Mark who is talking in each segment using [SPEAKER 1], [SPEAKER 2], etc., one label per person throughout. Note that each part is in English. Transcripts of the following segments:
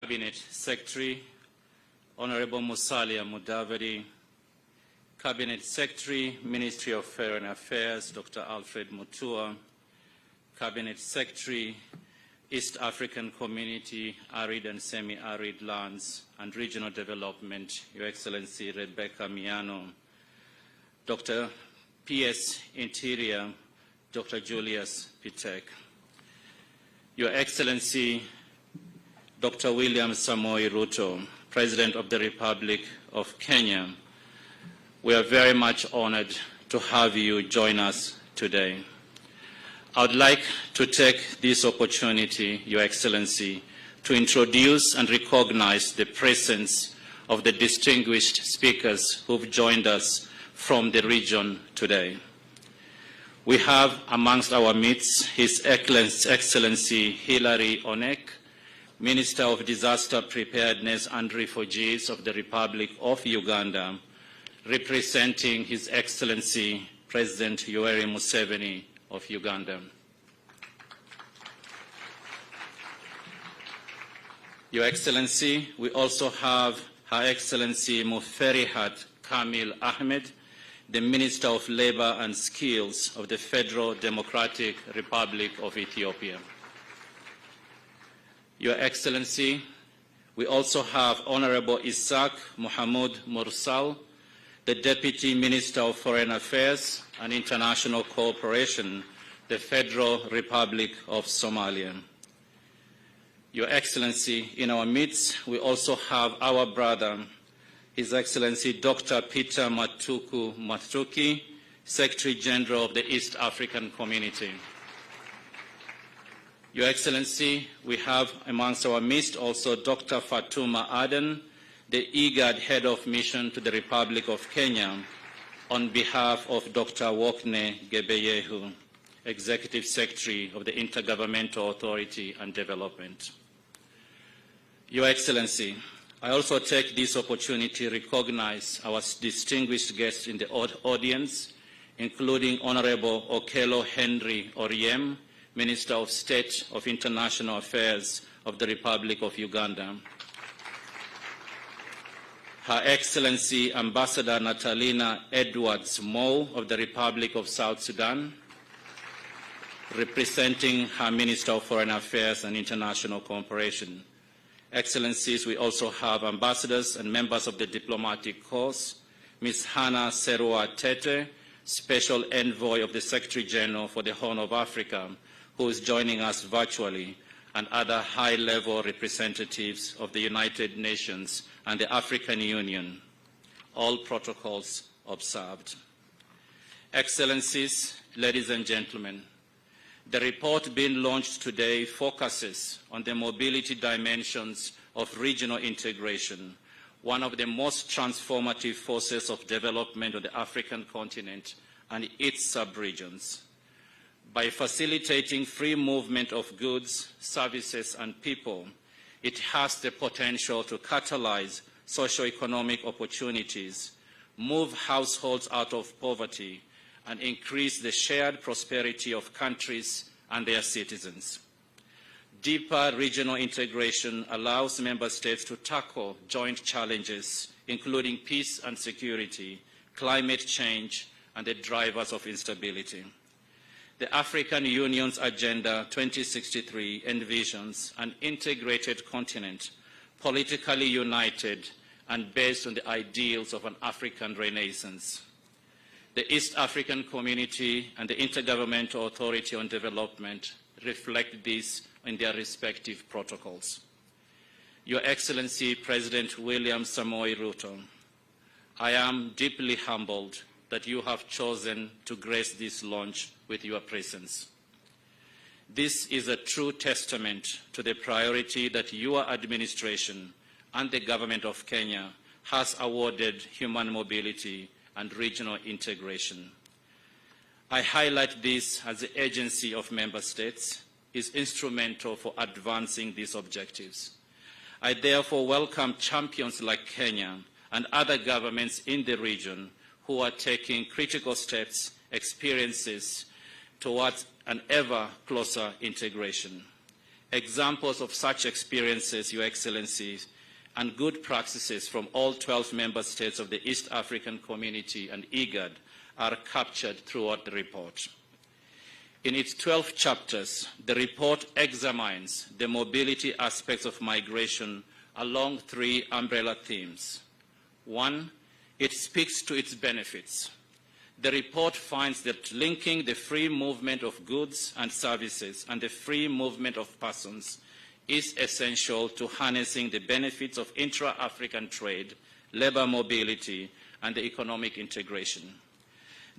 [SPEAKER 1] Cabinet Secretary, Honorable Musalia Mudavadi, Cabinet Secretary, Ministry of Foreign Affairs, Dr. Alfred Mutua, Cabinet Secretary, East African Community, Arid and Semi-Arid Lands and Regional Development, Your Excellency Rebecca Miano, Dr. P.S. Interior, Dr. Julius Pitek, Your Excellency Dr. William Samoei Ruto, President of the Republic of Kenya, we are very much honored to have you join us today. I would like to take this opportunity, Your Excellency, to introduce and recognize the presence of the distinguished speakers who've joined us from the region today. We have amongst our midst His Excellency Hilary Onek, Minister of Disaster Preparedness and Refugees of the Republic of Uganda, representing His Excellency President Yoweri Museveni of Uganda. Your Excellency, we also have Her Excellency Muferihat Kamil Ahmed, the Minister of Labor and Skills of the Federal Democratic Republic of Ethiopia. Your Excellency, we also have Honorable Isaac Mohamud Mursal, the Deputy Minister of Foreign Affairs and International Cooperation, the Federal Republic of Somalia. Your Excellency, in our midst, we also have our brother, His Excellency Dr. Peter Matuku Matuki, Secretary General of the East African Community. Your Excellency, we have amongst our midst also Dr. Fatuma Aden, the IGAD Head of Mission to the Republic of Kenya, on behalf of Dr. Wokne Gebeyehu, Executive Secretary of the Intergovernmental Authority on Development. Your Excellency, I also take this opportunity to recognize our distinguished guests in the audience, including Honorable Okello Henry Oryem, Minister of State of International Affairs of the Republic of Uganda. Her Excellency Ambassador Natalina Edwards Moe of the Republic of South Sudan, representing her Minister of Foreign Affairs and International Cooperation. Excellencies, we also have ambassadors and members of the diplomatic corps, Ms. Hannah Serua Tete, Special Envoy of the Secretary General for the Horn of Africa, who is joining us virtually, and other high-level representatives of the United Nations and the African Union, all protocols observed. Excellencies, ladies and gentlemen, the report being launched today focuses on the mobility dimensions of regional integration, one of the most transformative forces of development on the African continent and its sub-regions. By facilitating free movement of goods, services, and people, it has the potential to catalyze socio-economic opportunities, move households out of poverty, and increase the shared prosperity of countries and their citizens. Deeper regional integration allows member states to tackle joint challenges, including peace and security, climate change, and the drivers of instability. The African Union's Agenda 2063 envisions an integrated continent, politically united and based on the ideals of an African Renaissance. The East African Community and the Intergovernmental Authority on Development reflect this in their respective protocols. Your Excellency, President William Samoei Ruto, I am deeply humbled that you have chosen to grace this launch with your presence. This is a true testament to the priority that your administration and the Government of Kenya has awarded human mobility and regional integration. I highlight this as the agency of member states is instrumental for advancing these objectives. I therefore welcome champions like Kenya and other governments in the region who are taking critical steps, experiences towards an ever closer integration. Examples of such experiences, Your Excellencies, and good practices from all 12 member states of the East African Community and IGAD are captured throughout the report. In its 12 chapters, the report examines the mobility aspects of migration along 3 umbrella themes. 1, it speaks to its benefits. The report finds that linking the free movement of goods and services and the free movement of persons is essential to harnessing the benefits of intra-African trade, labor mobility, and the economic integration.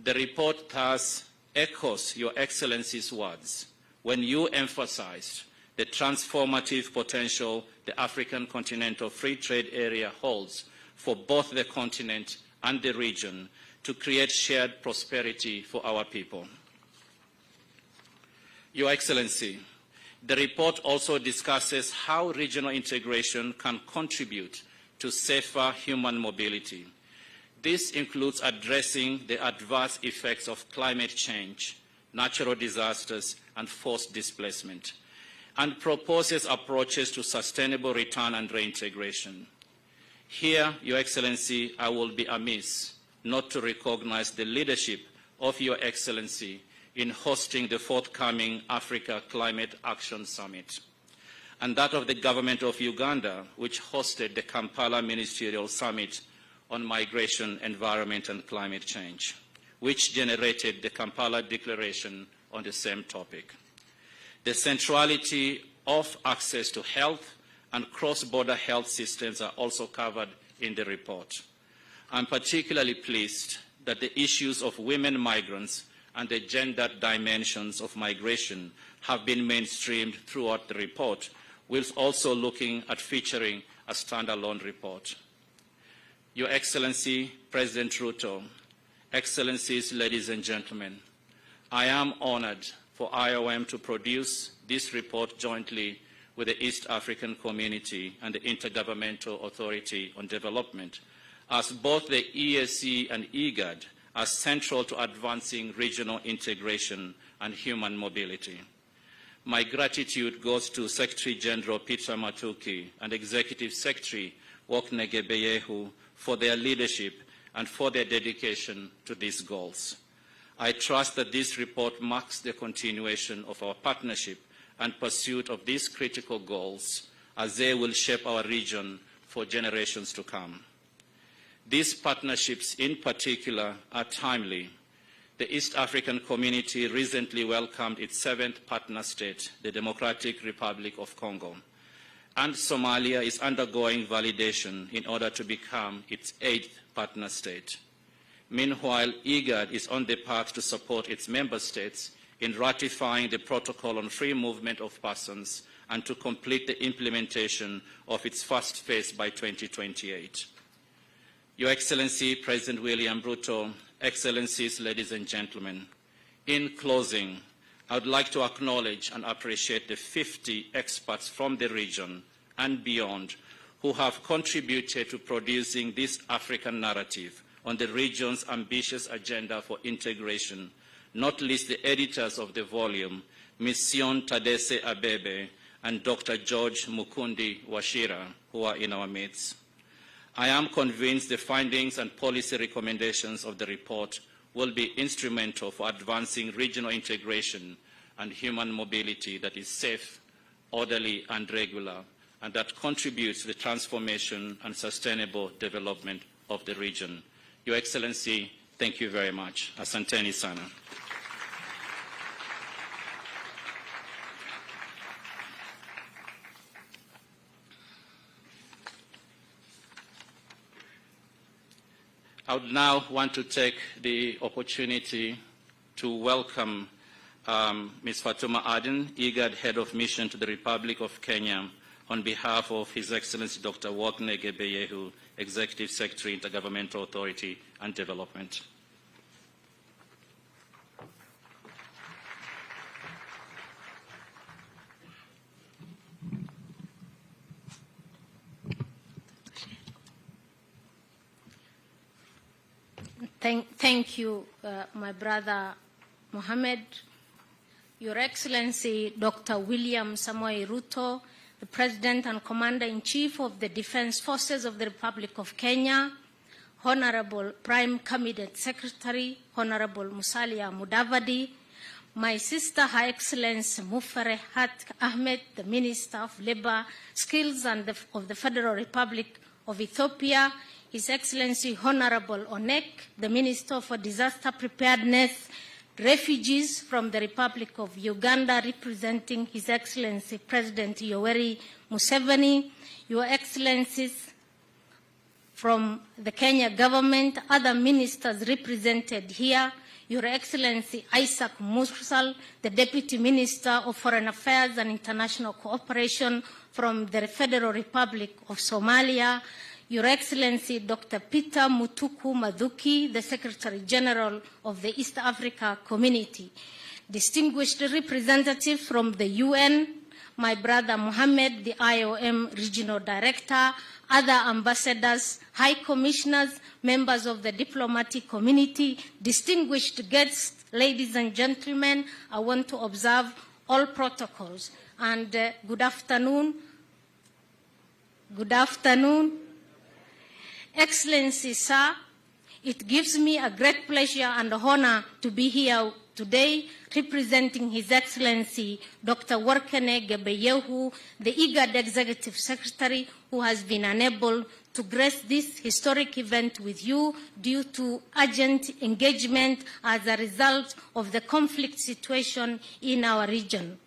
[SPEAKER 1] The report thus echoes Your Excellency's words when you emphasized the transformative potential the African Continental Free Trade Area holds for both the continent and the region to create shared prosperity for our people. Your Excellency, the report also discusses how regional integration can contribute to safer human mobility. This includes addressing the adverse effects of climate change, natural disasters, and forced displacement, and proposes approaches to sustainable return and reintegration. Here, Your Excellency, I will be amiss not to recognize the leadership of Your Excellency in hosting the forthcoming Africa Climate Action Summit, and that of the government of Uganda, which hosted the Kampala Ministerial Summit on Migration, Environment and Climate Change, which generated the Kampala Declaration on the same topic. The centrality of access to health and cross-border health systems are also covered in the report. I'm particularly pleased that the issues of women migrants and the gender dimensions of migration have been mainstreamed throughout the report, whilst also looking at featuring a standalone report. Your Excellency, President Ruto, Excellencies, ladies and gentlemen, I am honored for IOM to produce this report jointly with the East African Community and the Intergovernmental Authority on Development, as both the EAC and IGAD are central to advancing regional integration and human mobility. My gratitude goes to Secretary General Peter Matuki and Executive Secretary Wokne Gebeyehu for their leadership and for their dedication to these goals. I trust that this report marks the continuation of our partnership and pursuit of these critical goals as they will shape our region for generations to come. These partnerships in particular are timely. The East African Community recently welcomed its 7th partner state, the Democratic Republic of Congo, and Somalia is undergoing validation in order to become its 8th partner state. Meanwhile, IGAD is on the path to support its member states in ratifying the Protocol on Free Movement of Persons and to complete the implementation of its first phase by 2028. Your Excellency, President William Ruto, Excellencies, ladies and gentlemen, in closing, I would like to acknowledge and appreciate the 50 experts from the region and beyond who have contributed to producing this African narrative on the region's ambitious agenda for integration, not least the editors of the volume, Mission Tadesse Abebe and Dr. George Mukundi Washira, who are in our midst. I am convinced the findings and policy recommendations of the report will be instrumental for advancing regional integration and human mobility that is safe, orderly and regular, and that contributes to the transformation and sustainable development of the region. Your Excellency, thank you very much. Asanteni sana. I would now want to take the opportunity to welcome Ms. Fatuma Aden, IGAD Head of Mission to the Republic of Kenya, on behalf of His Excellency Dr. Wokne Gebeyehu, Executive Secretary, Intergovernmental Authority and Development.
[SPEAKER 2] Thank you, my brother Mohammed. Your Excellency, Dr. William Samoei Ruto, the President and Commander-in-Chief of the Defense Forces of the Republic of Kenya, Honorable Prime Cabinet Secretary, Honorable Musalia Mudavadi, my sister, Her Excellency Muferehat Ahmed, the Minister of Labor, Skills and of the Federal Republic of Ethiopia, His Excellency Honorable Onek, the Minister for Disaster Preparedness, refugees from the Republic of Uganda, representing His Excellency President Yoweri Museveni, Your Excellencies from the Kenya government, other ministers represented here, Your Excellency Isaac Mursal, the Deputy Minister of Foreign Affairs and International Cooperation from the Federal Republic of Somalia, Your Excellency Dr. Peter Mutuku Mathuki, the Secretary General of the East Africa Community, distinguished representatives from the UN, my brother Mohammed, the IOM Regional Director, other ambassadors, high commissioners, members of the diplomatic community, distinguished guests, ladies and gentlemen, I want to observe all protocols. And good afternoon. Good afternoon. Excellency, sir, it gives me a great pleasure and honor to be here today representing His Excellency Dr. Workene Gebeyehu, the IGAD Executive Secretary, who has been unable to grace this historic event with you due to urgent engagement as a result of the conflict situation in our region.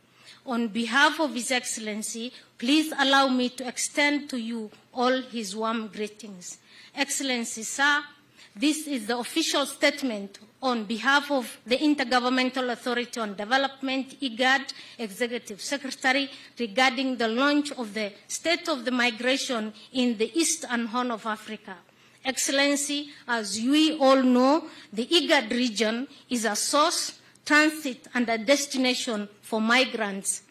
[SPEAKER 2] On behalf of His Excellency, please allow me to extend to you all his warm greetings. Excellency, sir, this is the official statement on behalf of the Intergovernmental Authority on Development, IGAD, Executive Secretary, regarding the launch of the State of the Migration in the East and Horn of Africa. Excellency, as we all know, the IGAD region is a source, transit, and a destination for migrants.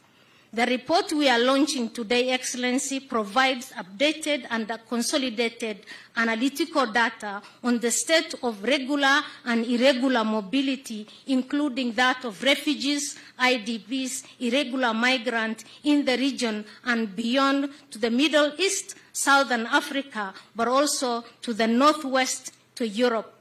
[SPEAKER 2] The report we are launching today, Excellency, provides updated and consolidated analytical data on the state of regular and irregular mobility, including that of refugees, IDPs, irregular migrants in the region and beyond to the Middle East, Southern Africa, but also to the Northwest, to Europe.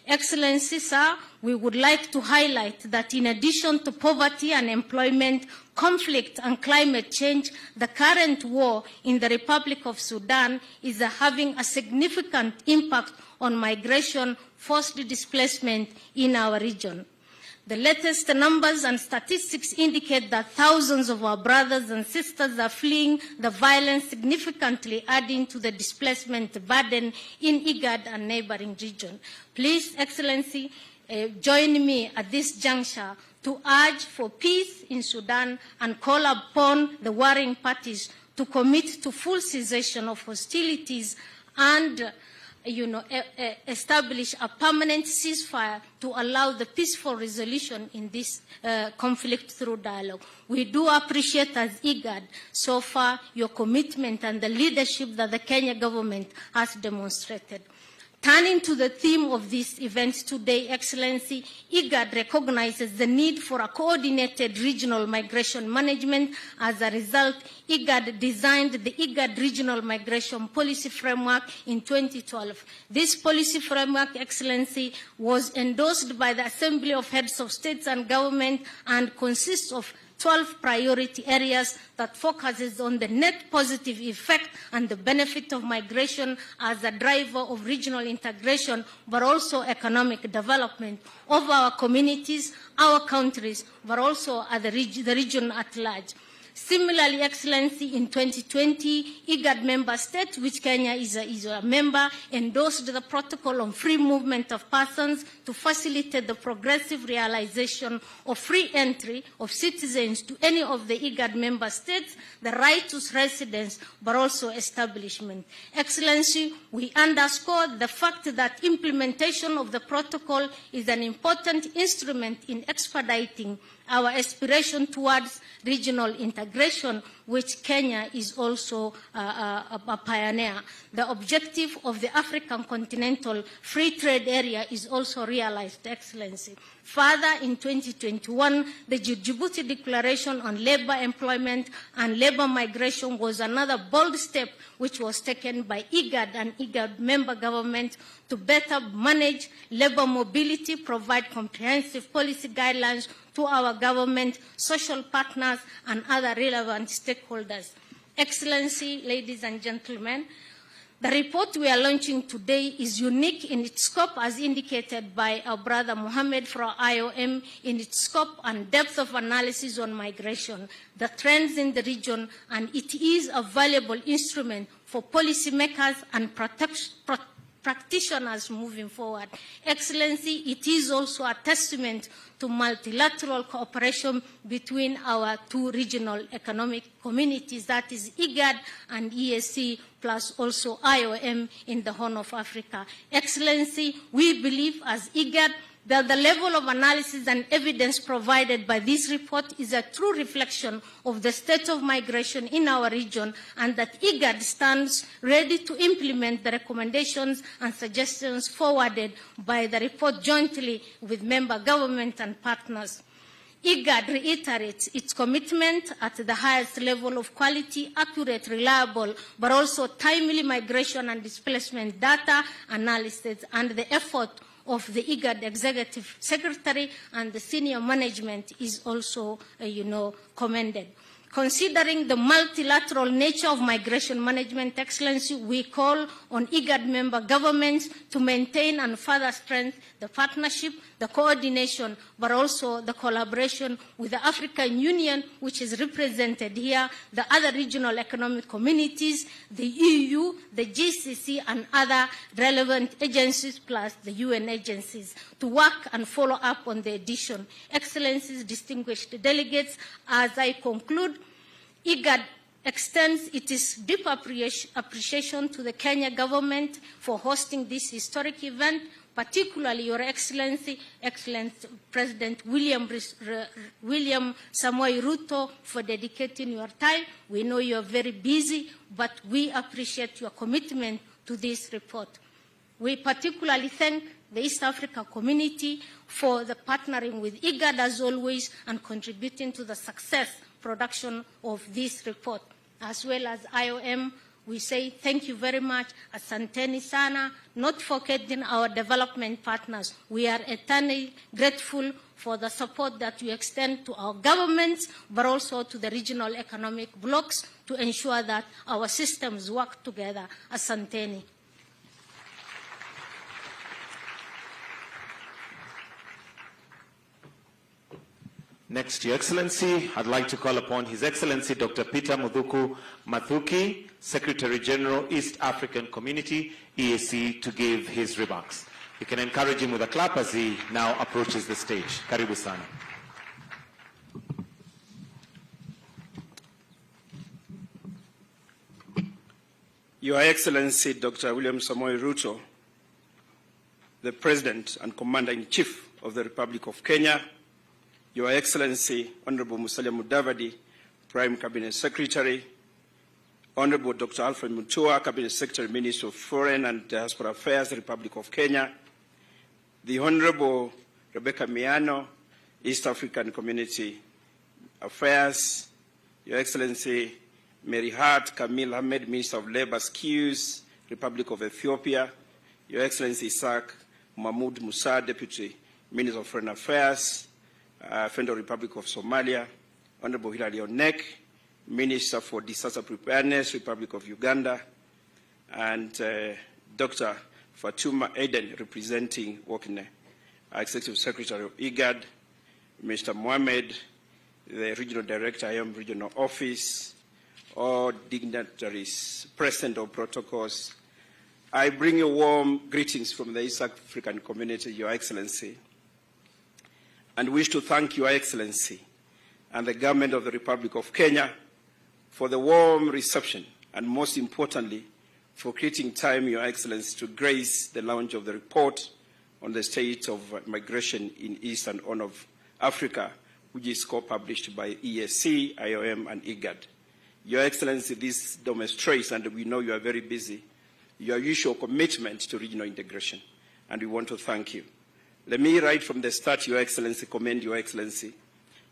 [SPEAKER 2] Excellency, sir, we would like to highlight that in addition to poverty and unemployment, conflict and climate change, the current war in the Republic of Sudan is having a significant impact on migration, forced displacement in our region. The latest numbers and statistics indicate that thousands of our brothers and sisters are fleeing the violence, significantly adding to the displacement burden in IGAD and neighboring regions. Please, Excellency, join me at this juncture to urge for peace in Sudan and call upon the warring parties to commit to full cessation of hostilities and establish a permanent ceasefire to allow the peaceful resolution in this conflict through dialogue. We do appreciate as IGAD so far your commitment and the leadership that the Kenya government has demonstrated. Turning to the theme of this event today, Excellency, IGAD recognizes the need for a coordinated regional migration management. As a result, IGAD designed the IGAD Regional Migration Policy Framework in 2012. This policy framework, Excellency, was endorsed by the Assembly of Heads of States and Government and consists of 12 priority areas that focuses on the net positive effect and the benefit of migration as a driver of regional integration, but also economic development of our communities, our countries, but also at the region at large. Similarly, Excellency, in 2020, IGAD member states, which Kenya is a member, endorsed the protocol on free movement of persons to facilitate the progressive realization of free entry of citizens to any of the IGAD member states, the right to residence, but also establishment. Excellency, we underscore the fact that implementation of the protocol is an important instrument in expediting our aspiration towards regional integration, which Kenya is also a pioneer. The objective of the African Continental Free Trade Area is also realized, Excellency. Further, in 2021, the Djibouti Declaration on Labor, Employment and Labor Migration was another bold step which was taken by IGAD and IGAD member government to better manage labor mobility, provide comprehensive policy guidelines to our government, social partners, and other relevant stakeholders. Excellency, ladies and gentlemen, the report we are launching today is unique in its scope as indicated by our brother Mohammed from IOM in its scope and depth of analysis on migration, the trends in the region, and it is a valuable instrument for policymakers and practitioners moving forward. Excellency, it is also a testament to multilateral cooperation between our two regional economic communities, that is IGAD and EAC, plus also IOM in the Horn of Africa. Excellency, we believe as IGAD that the level of analysis and evidence provided by this report is a true reflection of the state of migration in our region, and that IGAD stands ready to implement the recommendations and suggestions forwarded by the report jointly with member government and partners. IGAD reiterates its commitment at the highest level of quality, accurate, reliable, but also timely migration and displacement data analysis, and the effort of the IGAD Executive Secretary and the senior management is also, commended. Considering the multilateral nature of migration management, Excellency, we call on IGAD member governments to maintain and further strengthen the partnership, the coordination, but also the collaboration with the African Union, which is represented here, the other regional economic communities, the EU, the GCC, and other relevant agencies, plus the UN agencies, to work and follow up on the edition. Excellencies, distinguished delegates, as I conclude, IGAD extends its deep appreciation to the Kenya government for hosting this historic event, particularly Your Excellency, Excellent President William Samoei Ruto, for dedicating your time. We know you are very busy, but we appreciate your commitment to this report. We particularly thank the East Africa community for the partnering with IGAD as always and contributing to the success production of this report. As well as IOM, we say thank you very much, asanteni sana, not forgetting our development partners. We are eternally grateful for the support that we extend to our governments, but also to the regional economic blocs to ensure that our systems work together. Asanteni.
[SPEAKER 3] Next, Your Excellency, I'd like to call upon His Excellency Dr. Peter Muthuku Mathuki, Secretary General, East African Community, EAC, to give his remarks. You can encourage him with a clap as he now approaches the stage. Karibu sana.
[SPEAKER 4] Your Excellency Dr. William Samoei Ruto, the President and Commander-in-Chief of the Republic of Kenya, Your Excellency, Honorable Musalia Mudavadi, Prime Cabinet Secretary, Honorable Dr. Alfred Mutua, Cabinet Secretary, Minister of Foreign and Diaspora Affairs, Republic of Kenya, the Honorable Rebecca Miano, East African Community Affairs, Your Excellency Mary Hart Kamil Ahmed, Minister of Labor Skills, Republic of Ethiopia, Your Excellency Isaac Mahmoud Musa, Deputy Minister of Foreign Affairs, Federal Republic of Somalia, Honorable Hilary Onek, Minister for Disaster Preparedness, Republic of Uganda, and Dr. Fatuma Eden, representing Wakene, Executive Secretary of IGAD, Mr. Mohammed, the Regional Director, IOM Regional Office, all dignitaries present or protocols. I bring you warm greetings from the East African community, Your Excellency, and wish to thank Your Excellency and the government of the Republic of Kenya for the warm reception and, most importantly, for creating time, Your Excellency, to grace the launch of the report on the state of migration in East and Horn of Africa, which is co-published by EAC, IOM, and IGAD. Your Excellency, this demonstrates, and we know you are very busy, your usual commitment to regional integration, and we want to thank you. Let me, right from the start, Your Excellency, commend Your Excellency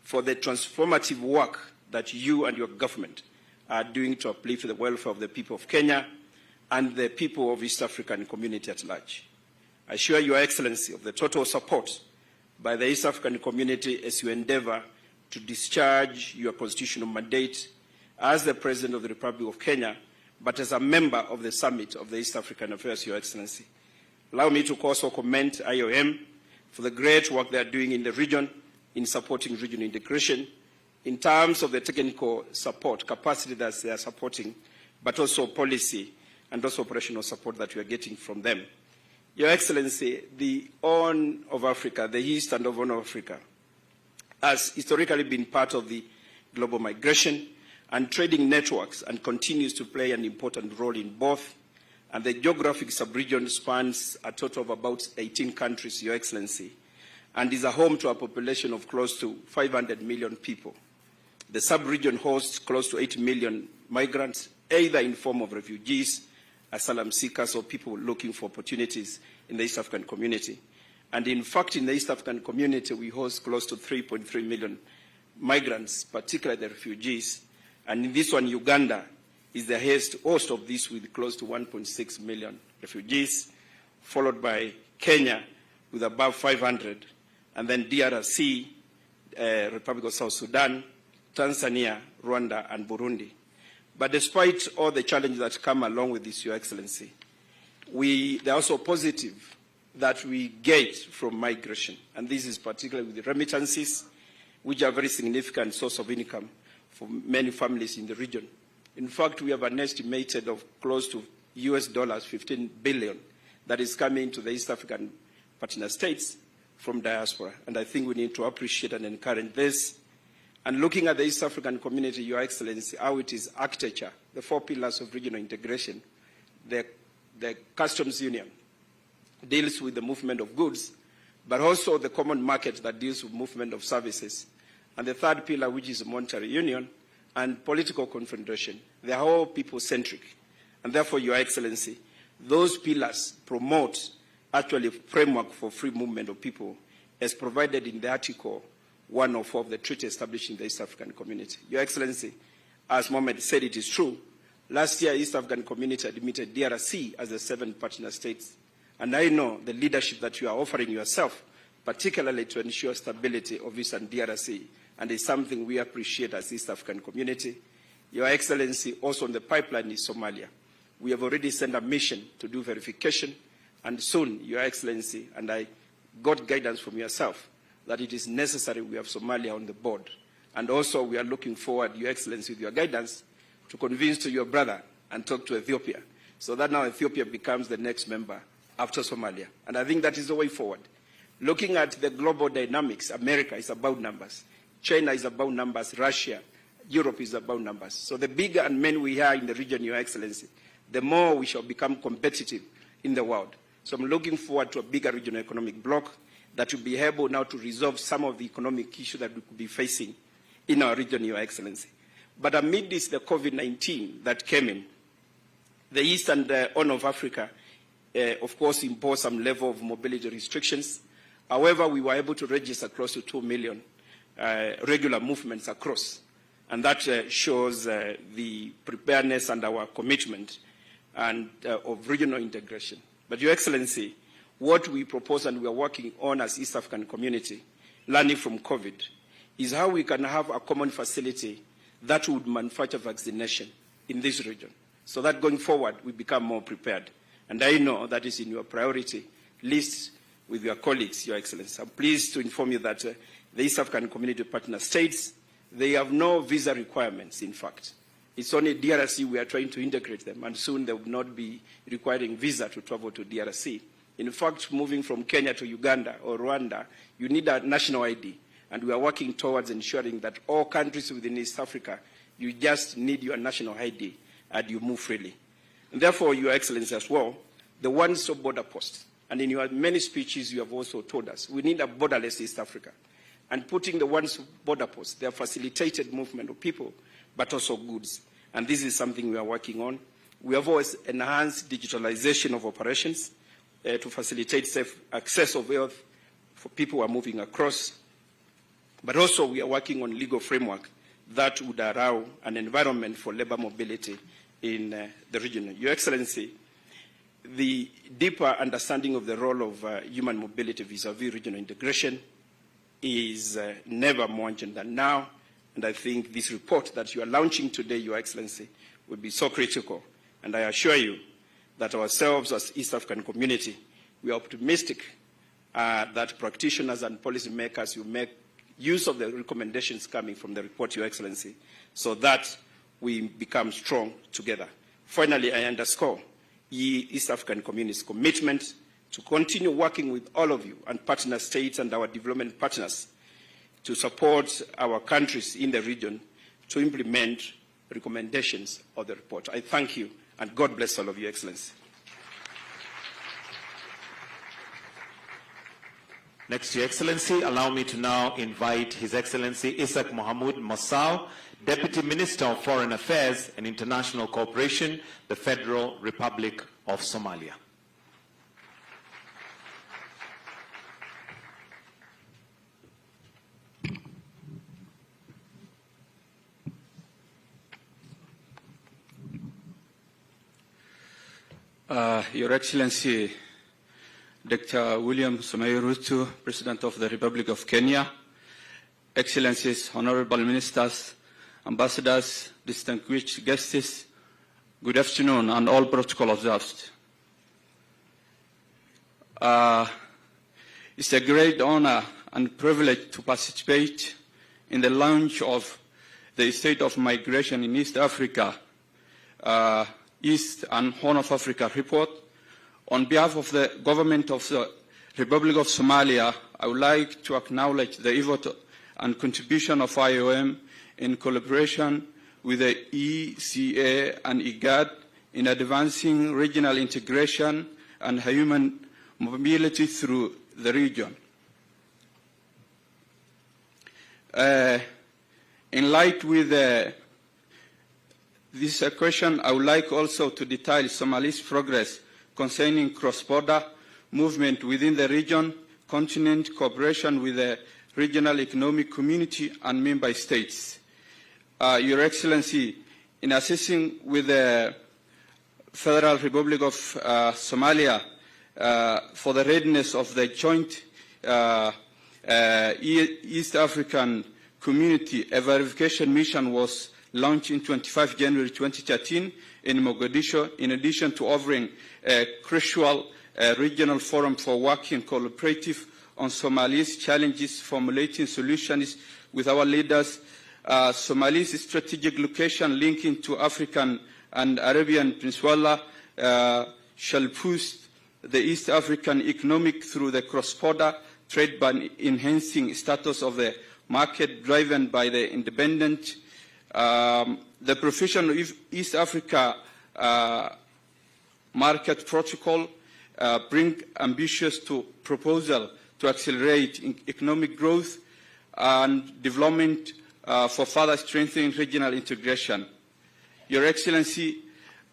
[SPEAKER 4] for the transformative work that you and your government are doing to uplift the welfare of the people of Kenya and the people of East African community at large. I assure Your Excellency of the total support by the East African community as you endeavor to discharge your constitutional mandate as the President of the Republic of Kenya, but as a member of the Summit of the East African Affairs, Your Excellency. Allow me to also commend IOM for the great work they are doing in the region in supporting regional integration in terms of the technical support, capacity that they are supporting, but also policy and also operational support that we are getting from them. Your Excellency, the Horn of Africa, the East and the Horn of Africa, has historically been part of the global migration and trading networks and continues to play an important role in both. And the geographic sub-region spans a total of about 18 countries, Your Excellency, and is a home to a population of close to 500 million people. The sub-region hosts close to 8 million migrants, either in form of refugees, asylum seekers, or people looking for opportunities in the East African community. And in fact, in the East African community, we host close to 3.3 million migrants, particularly the refugees. And in this one, Uganda is the host of this with close to 1.6 million refugees, followed by Kenya with above 500, and then DRC, Republic of South Sudan, Tanzania, Rwanda, and Burundi. But despite all the challenges that come along with this, Your Excellency, they are also positive that we get from migration. And this is particularly with the remittances, which are a very significant source of income for many families in the region. In fact, we have an estimated of close to $15 billion that is coming to the East African partner states from diaspora. And I think we need to appreciate and encourage this. And looking at the East African community, Your Excellency, how it is architecture, the 4 pillars of regional integration, the customs union deals with the movement of goods, but also the common market that deals with movement of services. And the 3rd pillar, which is monetary union and political confederation. They are all people-centric. And therefore, Your Excellency, those pillars promote actually a framework for free movement of people as provided in the Article 104 of the treaty establishing the East African community. Your Excellency, as Mohammed said, it is true. Last year, East African community admitted DRC as the 7th partner states. And I know the leadership that you are offering yourself, particularly to ensure stability of Eastern DRC, and it's something we appreciate as East African community. Your Excellency, also on the pipeline is Somalia. We have already sent a mission to do verification, and soon, Your Excellency, and I got guidance from yourself, that it is necessary we have Somalia on the board. And also, we are looking forward, Your Excellency, with your guidance, to convince to your brother and talk to Ethiopia, so that now Ethiopia becomes the next member after Somalia. And I think that is the way forward. Looking at the global dynamics, America is about numbers. China is about numbers. Russia, Europe is about numbers. So the bigger and men we are in the region, Your Excellency, the more we shall become competitive in the world. So I'm looking forward to a bigger regional economic bloc that will be able now to resolve some of the economic issues that we could be facing in our region, Your Excellency. But amid this, the COVID-19 that came in, the East and the Horn of Africa, of course, imposed some level of mobility restrictions. However, we were able to register close to 2 million regular movements across. And that shows the preparedness and our commitment and, of regional integration. But, Your Excellency, what we propose and we are working on as East African community, learning from COVID, is how we can have a common facility that would manufacture vaccination in this region, so that going forward we become more prepared. And I know that is in your priority list with your colleagues, Your Excellency. I'm pleased to inform you that the East African Community Partner States, they have no visa requirements, in fact. It's only DRC we are trying to integrate them, and soon they will not be requiring visa to travel to DRC. In fact, moving from Kenya to Uganda or Rwanda, you need a national ID, and we are working towards ensuring that all countries within East Africa, you just need your national ID and you move freely. And therefore, Your Excellency, as well, the one-stop border post, and in your many speeches you have also told us, we need a borderless East Africa. And putting the one-stop border post, they have facilitated movement of people, but also goods. and this is something we are working on. We have always enhanced digitalization of operations to facilitate safe access of wealth for people who are moving across. But also we are working on legal framework that would allow an environment for labor mobility in the region. Your Excellency, the deeper understanding of the role of human mobility vis-a-vis regional integration is never more urgent than now, and I think this report that you are launching today, Your Excellency, will be so critical. And I assure you that ourselves as East African community, we are optimistic that practitioners and policymakers will make use of the recommendations coming from the report, Your Excellency, so that we become strong together. Finally, I underscore East African community's commitment to continue working with all of you and partner states and our development partners to support our countries in the region to implement recommendations of the report. I thank you, and God bless all of you, Excellency.
[SPEAKER 3] Next, Your Excellency, allow me to now invite His Excellency Isaac Mohamud Masau, Deputy Minister of Foreign Affairs and International Cooperation, the Federal Republic of Somalia.
[SPEAKER 5] Your Excellency, Dr. William Samoei Ruto, President of the Republic of Kenya, Excellencies, Honorable Ministers, Ambassadors, distinguished guests, good afternoon, and all protocol observed. It's a great honor and privilege to participate in the launch of the State of Migration in East Africa, East and Horn of Africa report. On behalf of the government of the Republic of Somalia, I would like to acknowledge the effort and contribution of IOM in collaboration with the ECA and IGAD in advancing regional integration and human mobility through the region. In light with this question, I would like also to detail Somalia's progress concerning cross-border movement within the region, continent, cooperation with the regional economic community and member states. Your Excellency, in assessing with the Federal Republic of Somalia for the readiness of the joint East African community, a verification mission was launched in 25 January 2013 in Mogadishu, in addition to offering a crucial regional forum for working collaborative on Somalia's challenges, formulating solutions with our leaders. Somalia's strategic location linking to African and Arabian Peninsula shall boost the East African economic through the cross-border trade by enhancing status of the market driven by the independent. The provision of East Africa market protocol bring ambitious proposal to accelerate economic growth and development for further strengthening regional integration. Your Excellency,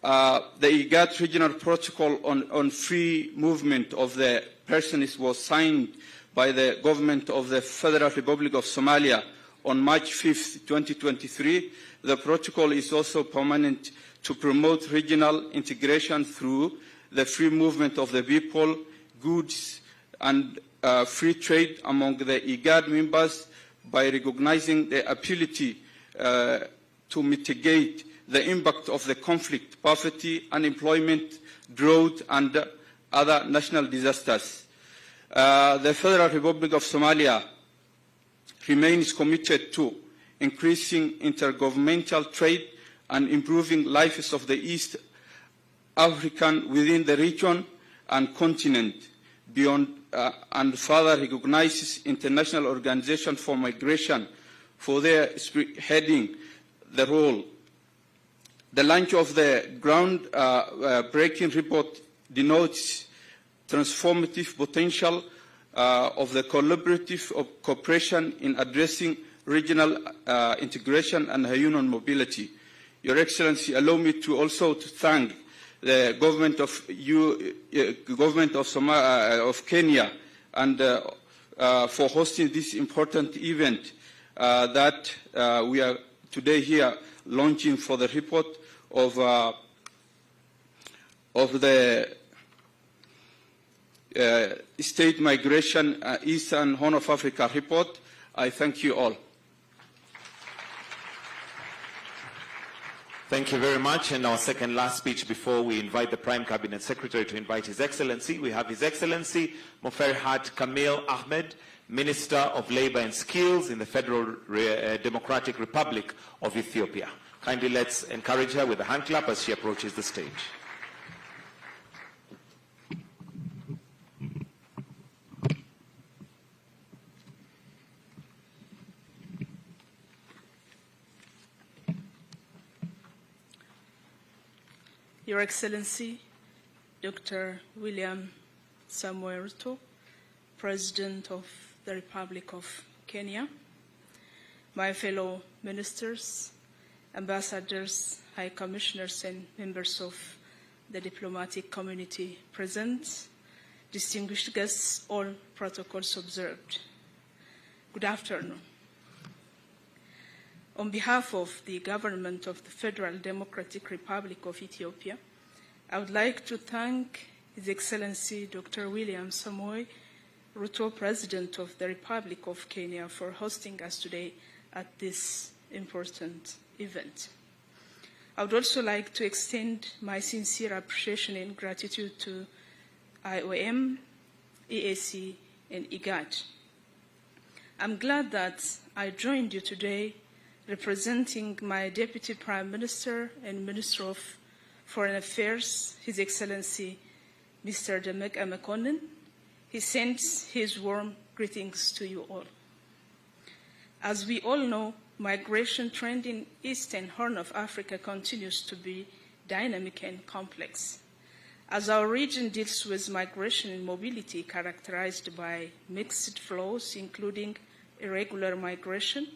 [SPEAKER 5] the IGAD regional protocol on free movement of the persons was signed by the government of the Federal Republic of Somalia on March 5th, 2023. The protocol is also permanent to promote regional integration through the free movement of the people, goods, and free trade among the IGAD members by recognizing the ability to mitigate the impact of the conflict, poverty, unemployment, drought, and other national disasters. The Federal Republic of Somalia remains committed to increasing intergovernmental trade and improving lives of the East African within the region and continent beyond, and further recognizes International Organization for Migration for their spearheading the role. The launch of the ground-breaking report denotes transformative potential of the collaborative cooperation in addressing regional integration and human mobility. Your Excellency, allow me to also to thank the government of Kenya and for hosting this important event that we are today here launching for the report of the State Migration Eastern Horn of Africa report. I thank you all.
[SPEAKER 3] Thank you very much. And our second last speech before we invite the Prime Cabinet Secretary to invite His Excellency. We have His Excellency Moferhat Kamil Ahmed, Minister of Labor and Skills in the Federal Democratic Republic of Ethiopia. Kindly let's encourage her with a hand clap as she approaches the stage.
[SPEAKER 6] Your Excellency, Dr. William Samoei Ruto, President of the Republic of Kenya, my fellow ministers, ambassadors, high commissioners, and members of the diplomatic community present, distinguished guests, all protocols observed. Good afternoon. On behalf of the government of the Federal Democratic Republic of Ethiopia, I would like to thank His Excellency Dr. William Samoei Ruto, President of the Republic of Kenya, for hosting us today at this important event. I would also like to extend my sincere appreciation and gratitude to IOM, EAC, and IGAD. I'm glad that I joined you today representing my Deputy Prime Minister and Minister of Foreign Affairs, His Excellency Mr. Demek Amekonnen. He sends his warm greetings to you all. As we all know, migration trend in Eastern Horn of Africa continues to be dynamic and complex. As our region deals with migration and mobility characterized by mixed flows, including irregular migration,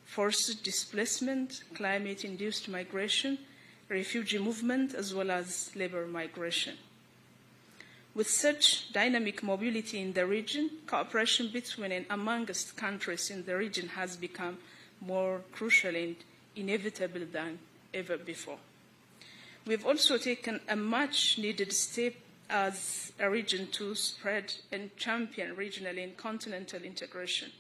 [SPEAKER 6] forced displacement, climate-induced migration, refugee movement, as well as labor migration. With such dynamic mobility in the region, cooperation between and amongst countries in the region has become more crucial and inevitable than ever before. We've also taken a much-needed step as a region to spread and champion regional and continental integration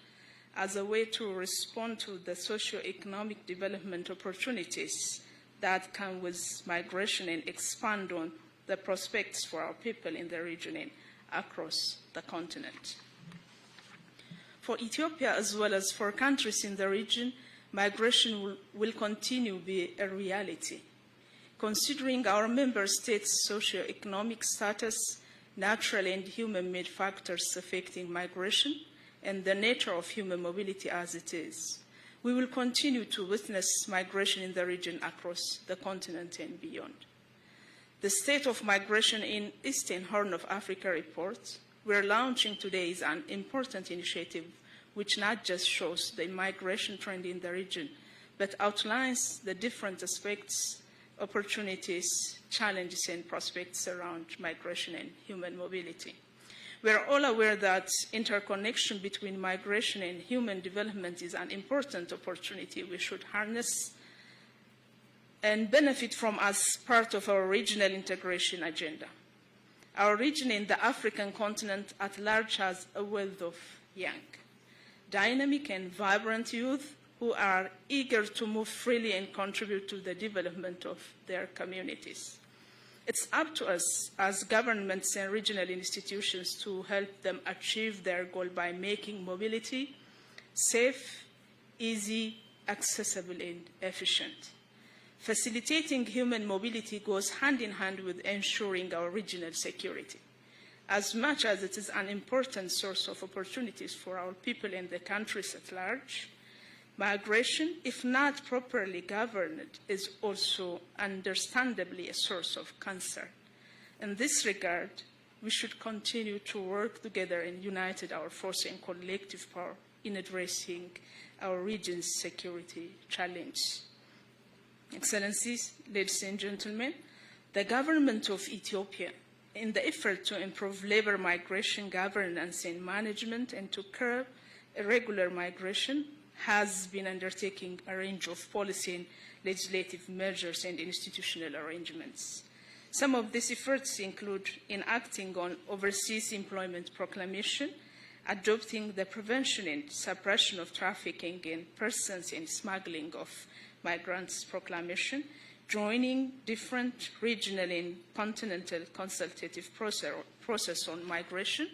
[SPEAKER 6] as a way to respond to the socio-economic development opportunities that come with migration and expand on the prospects for our people in the region and across the continent. For Ethiopia, as well as for countries in the region, migration will continue to be a reality. Considering our member states' socio-economic status, natural and human-made factors affecting migration, and the nature of human mobility as it is, we will continue to witness migration in the region across the continent and beyond. The State of Migration in Eastern Horn of Africa report we're launching today is an important initiative which not just shows the migration trend in the region, but outlines the different aspects, opportunities, challenges, and prospects around migration and human mobility. We are all aware that interconnection between migration and human development is an important opportunity we should harness and benefit from as part of our regional integration agenda. Our region in the African continent at large has a wealth of young, dynamic and vibrant youth who are eager to move freely and contribute to the development of their communities. It's up to us as governments and regional institutions to help them achieve their goal by making mobility safe, easy, accessible, and efficient. Facilitating human mobility goes hand in hand with ensuring our regional security. As much as it is an important source of opportunities for our people and the countries at large, migration, if not properly governed, is also understandably a source of concern. In this regard, we should continue to work together and unite our force and collective power in addressing our region's security challenge. Excellencies, ladies and gentlemen, the government of Ethiopia, in the effort to improve labor migration governance and management and to curb irregular migration, has been undertaking a range of policy and legislative measures and institutional arrangements. Some of these efforts include enacting on Overseas Employment Proclamation, adopting the Prevention and Suppression of Trafficking in Persons and Smuggling of Migrants Proclamation, joining different regional and continental consultative process on migration,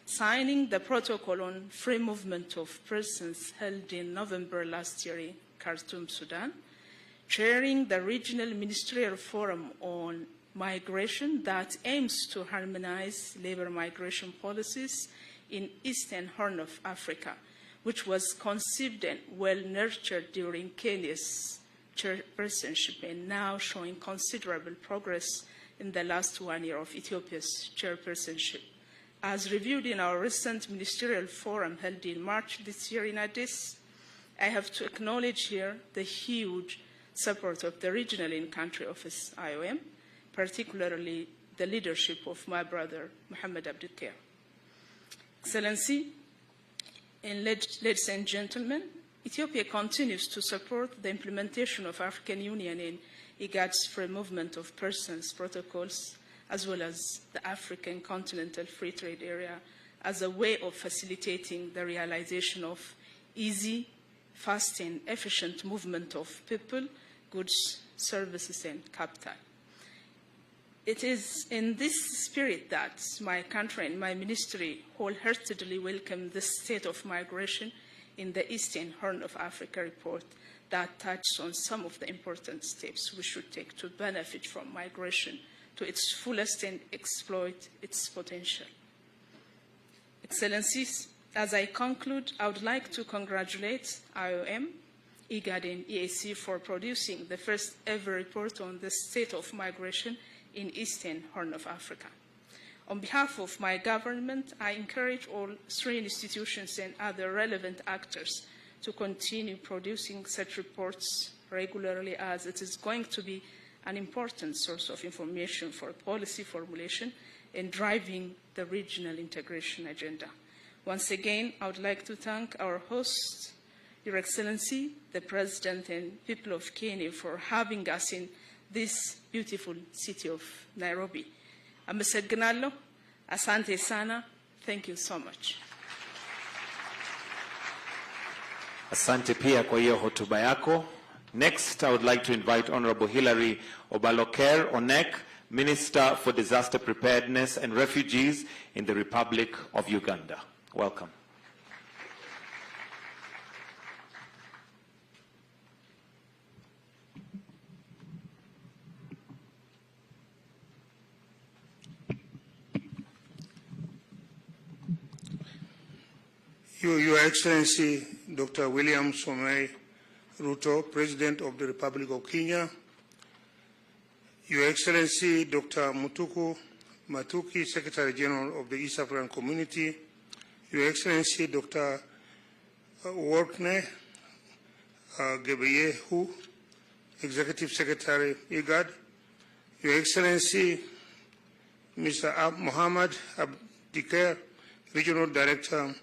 [SPEAKER 6] signing the protocol on free movement of persons held in November last year in Khartoum, Sudan, chairing the Regional Ministerial Forum on Migration that aims to harmonize labor migration policies in Eastern Horn of Africa, which was conceived and well nurtured during Kenya's chairpersonship and now showing considerable progress in the last 1 year of Ethiopia's chairpersonship. As reviewed in our recent ministerial forum held in March this year in Addis, I have to acknowledge here the huge support of the regional in-country office, IOM, particularly the leadership of my brother, Mohammed Abdulkair. Excellency, and ladies and gentlemen, Ethiopia continues to support the implementation of African Union and IGAD's free movement of persons protocols, as well as the African Continental Free Trade Area, as a way of facilitating the realization of easy, fast, and efficient movement of people, goods, services, and capital. It is in this spirit that my country and my ministry wholeheartedly welcome the state of migration in the Eastern Horn of Africa report that touches on some of the important steps we should take to benefit from migration to its fullest and exploit its potential. Excellencies, as I conclude, I would like to congratulate IOM, IGAD, and EAC for producing the first ever report on the state of migration in Eastern Horn of Africa. On behalf of my government, I encourage all three institutions and other relevant actors to continue producing such reports regularly, as it is going to be an important source of information for policy formulation and driving the regional integration agenda. Once again, I would like to thank our host, Your Excellency, the President and people of Kenya, for having us in this beautiful city of Nairobi. Amesegnalo, asante sana. Thank you so much.
[SPEAKER 3] Asante pia kwa hiyo hotuba yako. Next, I would like to invite Honorable Hilary Obaloker Onek, Minister for Disaster Preparedness and Refugees in the Republic of Uganda. Welcome.
[SPEAKER 7] Your Excellency, Dr. William Samoei Ruto, President of the Republic of Kenya, Your Excellency, Dr. Mutuku Mathuki, Secretary General of the East African Community, Your Excellency, Dr. Workneh Gebeyehu, Executive Secretary, IGAD, Your Excellency, Mr. Mohammed Abdulkair, Regional Director,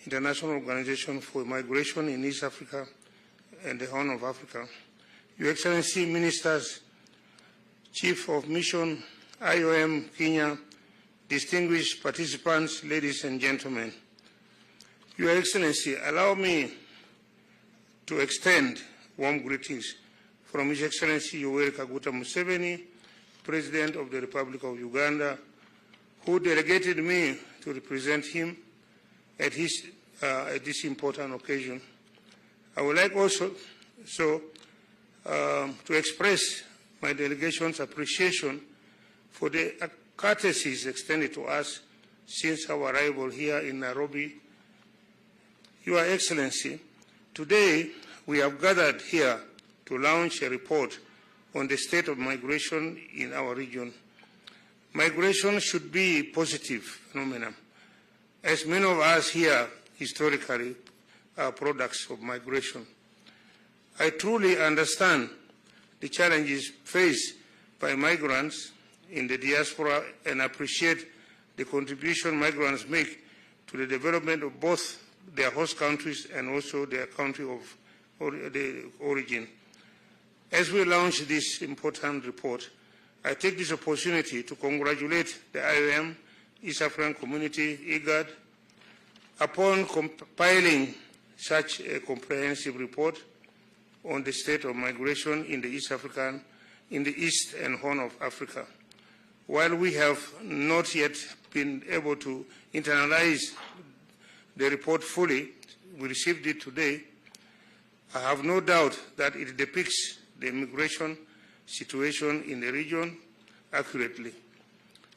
[SPEAKER 7] International Organization for Migration in East Africa and the Horn of Africa, Your Excellency, Ministers, Chief of Mission, IOM Kenya, distinguished participants, ladies and gentlemen. Your Excellency, allow me to extend warm greetings from His Excellency Yoweri Kaguta Museveni, President of the Republic of Uganda, who delegated me to represent him at this important occasion. I would like also to express my delegation's appreciation for the courtesies extended to us since our arrival here in Nairobi. Your Excellency, today we have gathered here to launch a report on the state of migration in our region. Migration should be a positive phenomenon, as many of us here historically are products of migration. I truly understand the challenges faced by migrants in the diaspora and appreciate the contribution migrants make to the development of both their host countries and also their country of the origin. As we launch this important report, I take this opportunity to congratulate the IOM, East African Community, IGAD, upon compiling such a comprehensive report on the state of migration in the East and Horn of Africa. While we have not yet been able to internalize the report fully, we received it today, I have no doubt that it depicts the immigration situation in the region accurately.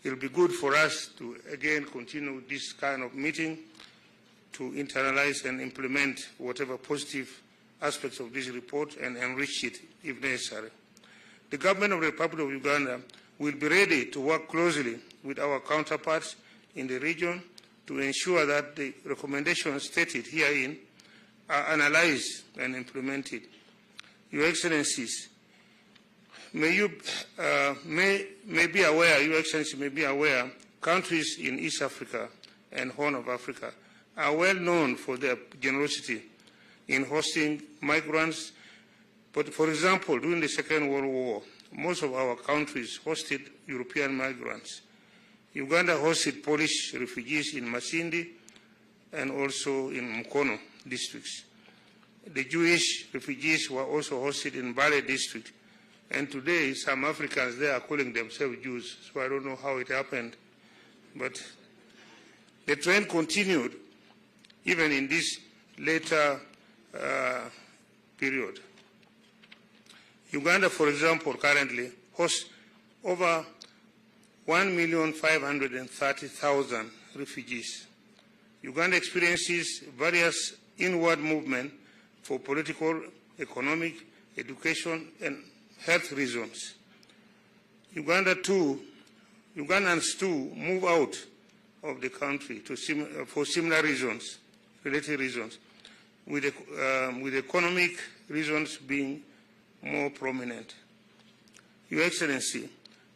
[SPEAKER 7] It will be good for us to again continue this kind of meeting to internalize and implement whatever positive aspects of this report and enrich it if necessary. The government of the Republic of Uganda will be ready to work closely with our counterparts in the region to ensure that the recommendations stated herein are analyzed and implemented. Your Excellencies, Your Excellency may be aware, countries in East Africa and Horn of Africa are well known for their generosity in hosting migrants. But for example, during the Second World War, most of our countries hosted European migrants. Uganda hosted Polish refugees in Masindi and also in Mukono districts. The Jewish refugees were also hosted in Bale district. And today, some Africans there are calling themselves Jews, so I don't know how it happened. But the trend continued even in this later period. Uganda, for example, currently hosts over 1,530,000 refugees. Uganda experiences various inward movements for political, economic, education, and health reasons. Ugandans too move out of the country for similar reasons, related reasons, with economic reasons being more prominent. Your Excellency,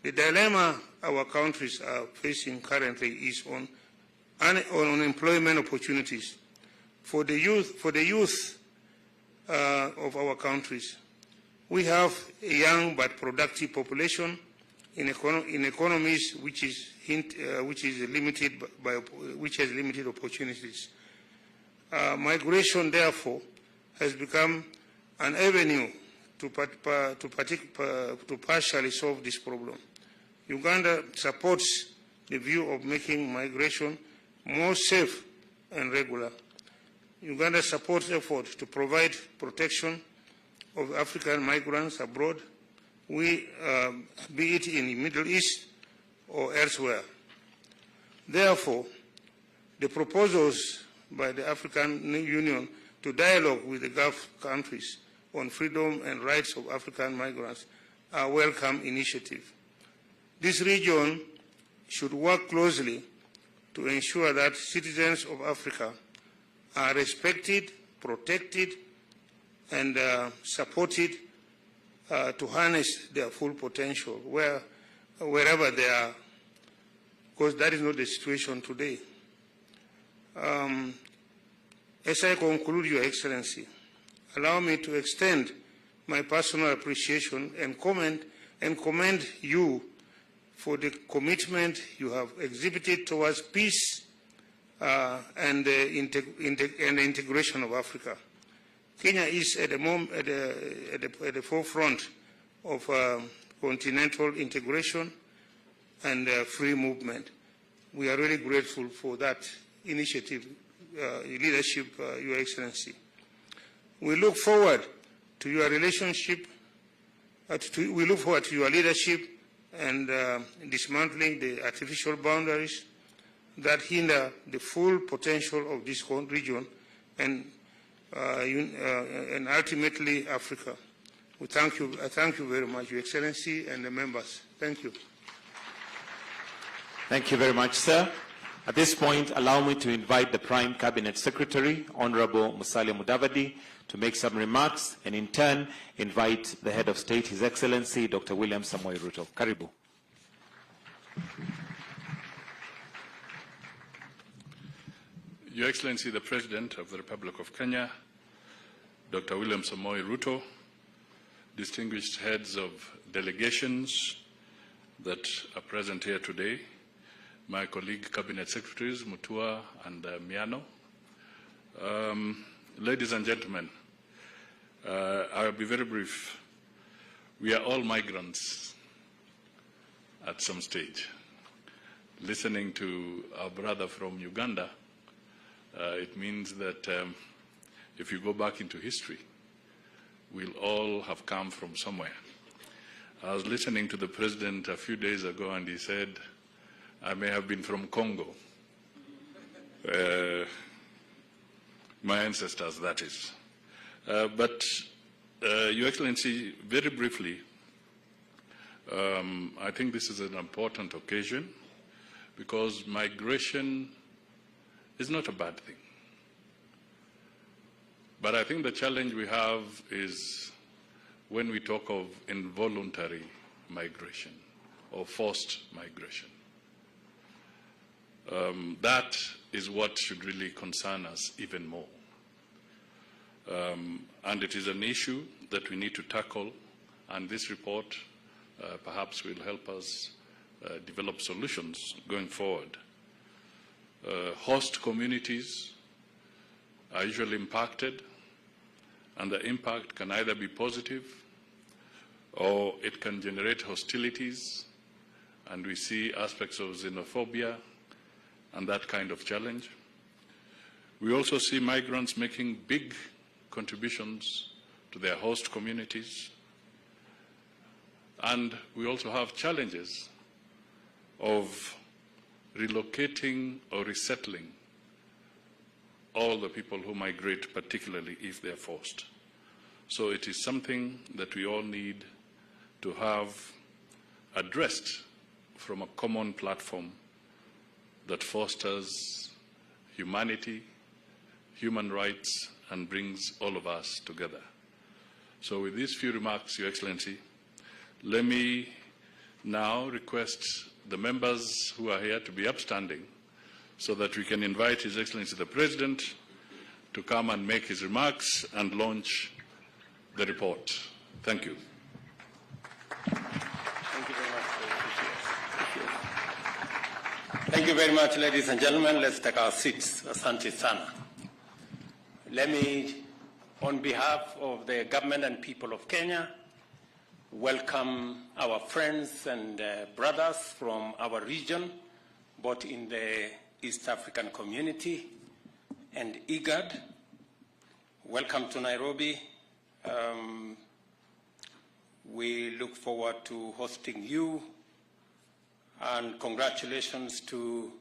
[SPEAKER 7] the dilemma our countries are facing currently is on unemployment opportunities. For the youth of our countries, we have a young but productive population in economies which has limited opportunities. Migration, therefore, has become an avenue to partially solve this problem. Uganda supports the view of making migration more safe and regular. Uganda supports efforts to provide protection of African migrants abroad, be it in the Middle East or elsewhere. Therefore, the proposals by the African Union to dialogue with the Gulf countries on freedom and rights of African migrants are a welcome initiative. This region should work closely to ensure that citizens of Africa are respected, protected, and supported to harness their full potential wherever they are, because that is not the situation today. As I conclude, Your Excellency, allow me to extend my personal appreciation and commend you for the commitment you have exhibited towards peace and the integration of Africa. Kenya is at the forefront of continental integration and free movement. We are really grateful for that initiative, leadership, Your Excellency. We look forward to your relationship, we look forward to your leadership and dismantling the artificial boundaries that hinder the full potential of this region and ultimately Africa. I thank you very much, Your Excellency, and the members. Thank you.
[SPEAKER 3] Thank you very much, sir. At this point, allow me to invite the Prime Cabinet Secretary, Honorable Musalia Mudavadi, to make some remarks, and in turn, invite the Head of State, His Excellency, Dr. William Samoei Ruto. Karibu.
[SPEAKER 8] Your Excellency, the President of the Republic of Kenya, Dr. William Samoei Ruto, distinguished heads of delegations that are present here today, my colleague Cabinet Secretaries, Mutua and Miano, ladies and gentlemen, I'll be very brief. We are all migrants at some stage. Listening to our brother from Uganda, it means that if you go back into history, we'll all have come from somewhere. I was listening to the President a few days ago, and he said, I may have been from Congo. My ancestors, that is. But, Your Excellency, very briefly, I think this is an important occasion because migration is not a bad thing. But I think the challenge we have is when we talk of involuntary migration or forced migration. That is what should really concern us even more. And it is an issue that we need to tackle, and this report perhaps will help us develop solutions going forward. Host communities are usually impacted, and the impact can either be positive or it can generate hostilities, and we see aspects of xenophobia and that kind of challenge. We also see migrants making big contributions to their host communities, and we also have challenges of relocating or resettling all the people who migrate, particularly if they're forced. So it is something that we all need to have addressed from a common platform that fosters humanity, human rights, and brings all of us together. So with these few remarks, Your Excellency, let me now request the members who are here to be upstanding so that we can invite His Excellency the President to come and make his remarks and launch the report. Thank you.
[SPEAKER 9] Thank you very much. Thank you very much, ladies and gentlemen. Let's take our seats. Asante sana. Let me, on behalf of the government and people of Kenya, welcome our friends and brothers from our region, both in the East African community and IGAD. Welcome to Nairobi. We look forward to hosting you, and congratulations to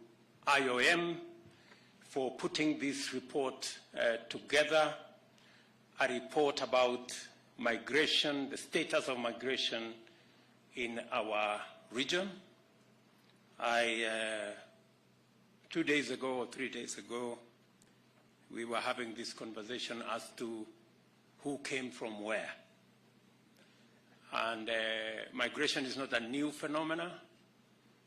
[SPEAKER 9] IOM for putting this report together, a report about migration, the status of migration in our region. 2 days ago or 3 days ago, we were having this conversation as to who came from where. And migration is not a new phenomenon.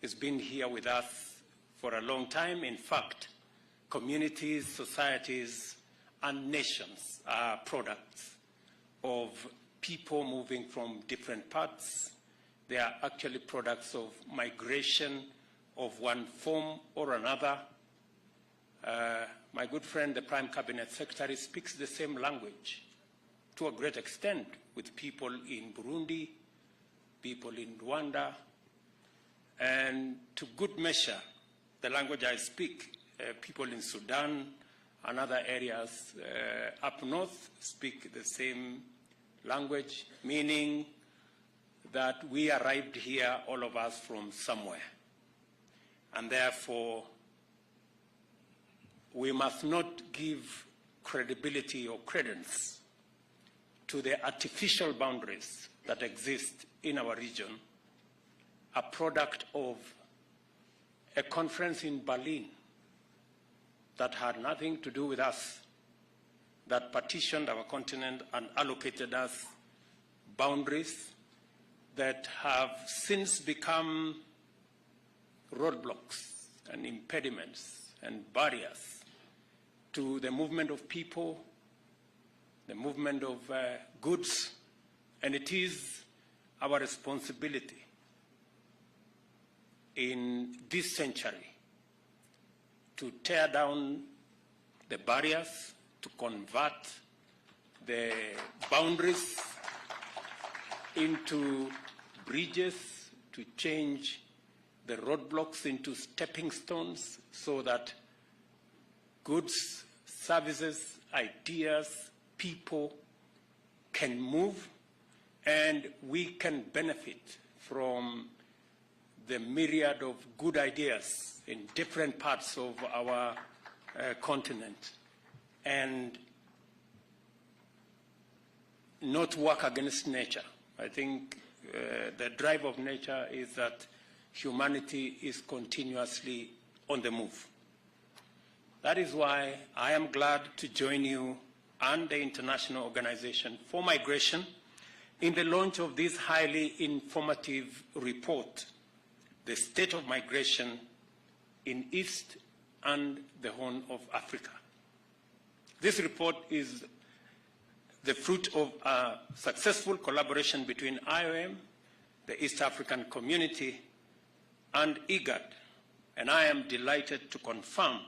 [SPEAKER 9] It's been here with us for a long time. In fact, communities, societies, and nations are products of people moving from different parts. They are actually products of migration of one form or another. My good friend, the Prime Cabinet Secretary, speaks the same language to a great extent with people in Burundi, people in Rwanda, and to good measure, the language I speak, people in Sudan and other areas up north speak the same language, meaning that we arrived here, all of us, from somewhere. And therefore, we must not give credibility or credence to the artificial boundaries that exist in our region, a product of a conference in Berlin that had nothing to do with us, that partitioned our continent and allocated us boundaries that have since become roadblocks and impediments and barriers to the movement of people, the movement of goods, and it is our responsibility in this century to tear down the barriers, to convert the boundaries into bridges, to change the roadblocks into stepping stones so that goods, services, ideas, people can move and we can benefit from the myriad of good ideas in different parts of our continent and not work against nature. I think the drive of nature is that humanity is continuously on the move. That is why I am glad to join you and the International Organization for Migration in the launch of this highly informative report, The State of Migration in East and the Horn of Africa. This report is the fruit of a successful collaboration between IOM, the East African Community, and IGAD, and I am delighted to confirm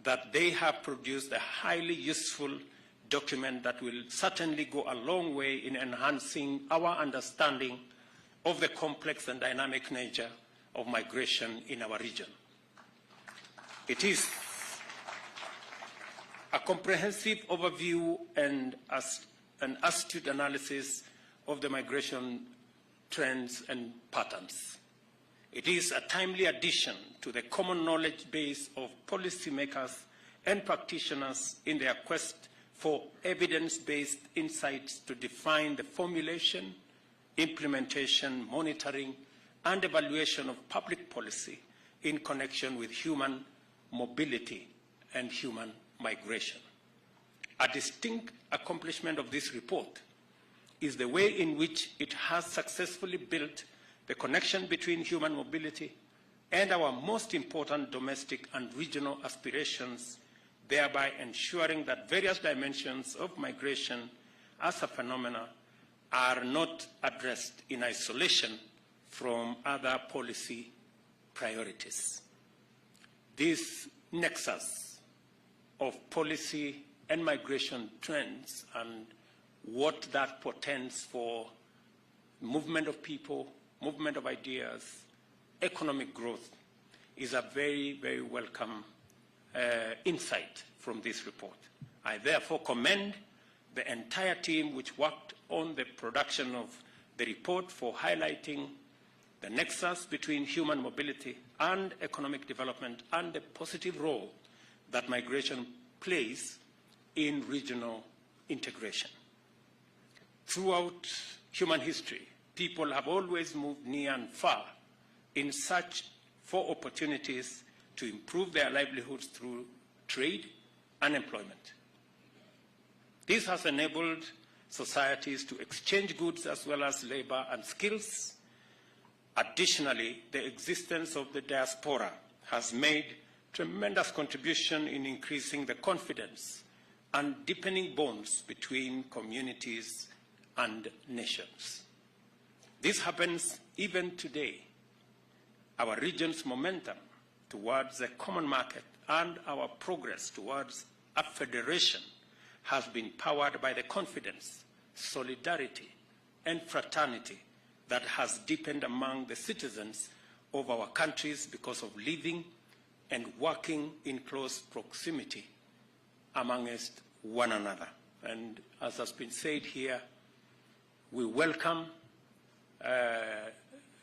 [SPEAKER 9] that they have produced a highly useful document that will certainly go a long way in enhancing our understanding of the complex and dynamic nature of migration in our region. It is a comprehensive overview and an astute analysis of the migration trends and patterns. It is a timely addition to the common knowledge base of policymakers and practitioners in their quest for evidence-based insights to define the formulation, implementation, monitoring, and evaluation of public policy in connection with human mobility and human migration. A distinct accomplishment of this report is the way in which it has successfully built the connection between human mobility and our most important domestic and regional aspirations, thereby ensuring that various dimensions of migration as a phenomenon are not addressed in isolation from other policy priorities. This nexus of policy and migration trends and what that portends for movement of people, movement of ideas, economic growth is a very, very welcome insight from this report. I therefore commend the entire team which worked on the production of the report for highlighting the nexus between human mobility and economic development and the positive role that migration plays in regional integration. Throughout human history, people have always moved near and far in search for opportunities to improve their livelihoods through trade and employment. This has enabled societies to exchange goods as well as labor and skills. Additionally, the existence of the diaspora has made tremendous contribution in increasing the confidence and deepening bonds between communities and nations. This happens even today. Our region's momentum towards a common market and our progress towards a federation has been powered by the confidence, solidarity, and fraternity that has deepened among the citizens of our countries because of living and working in close proximity amongst one another. And as has been said here, we welcome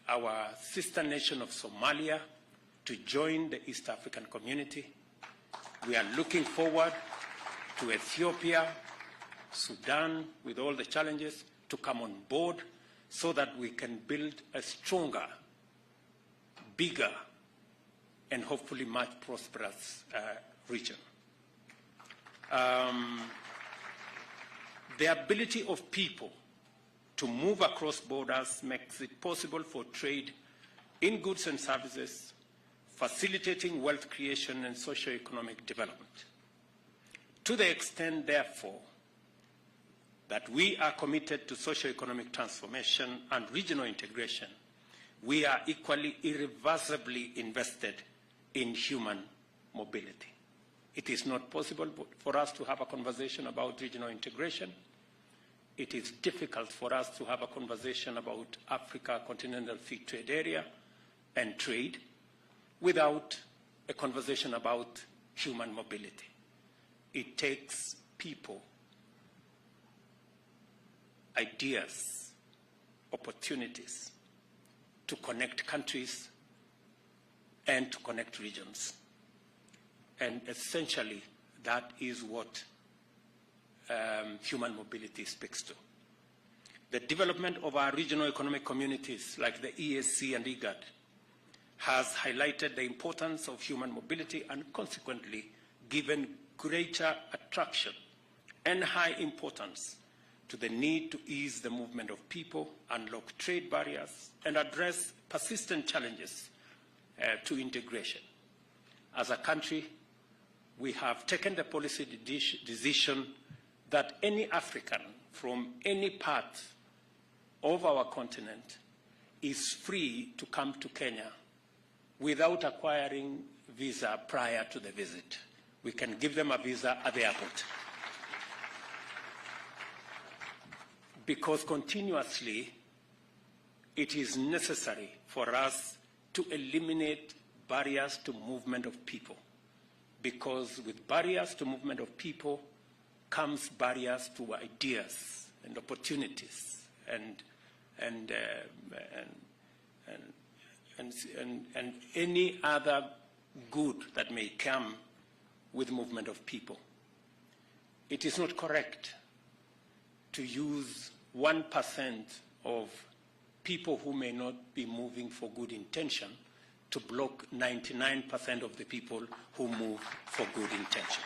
[SPEAKER 9] our sister nation of Somalia to join the East African community. We are looking forward to Ethiopia, Sudan, with all the challenges, to come on board so that we can build a stronger, bigger, and hopefully much prosperous region. The ability of people to move across borders makes it possible for trade in goods and services, facilitating wealth creation and socio-economic development. To the extent, therefore, that we are committed to socio-economic transformation and regional integration, we are equally irreversibly invested in human mobility. It is not possible for us to have a conversation about regional integration. It is difficult for us to have a conversation about Africa Continental Free Trade Area and trade without a conversation about human mobility. It takes people, ideas, opportunities to connect countries and to connect regions. And essentially, that is what human mobility speaks to. The development of our regional economic communities like the EAC and IGAD has highlighted the importance of human mobility and consequently given greater attraction and high importance to the need to ease the movement of people, unlock trade barriers, and address persistent challenges to integration. As a country, we have taken the policy decision that any African from any part of our continent is free to come to Kenya without acquiring visa prior to the visit. We can give them a visa at the airport. Because continuously, it is necessary for us to eliminate barriers to movement of people. Because with barriers to movement of people comes barriers to ideas and opportunities and any other good that may come with movement of people. It is not correct to use 1% of people who may not be moving for good intention to block 99% of the people who move for good intention.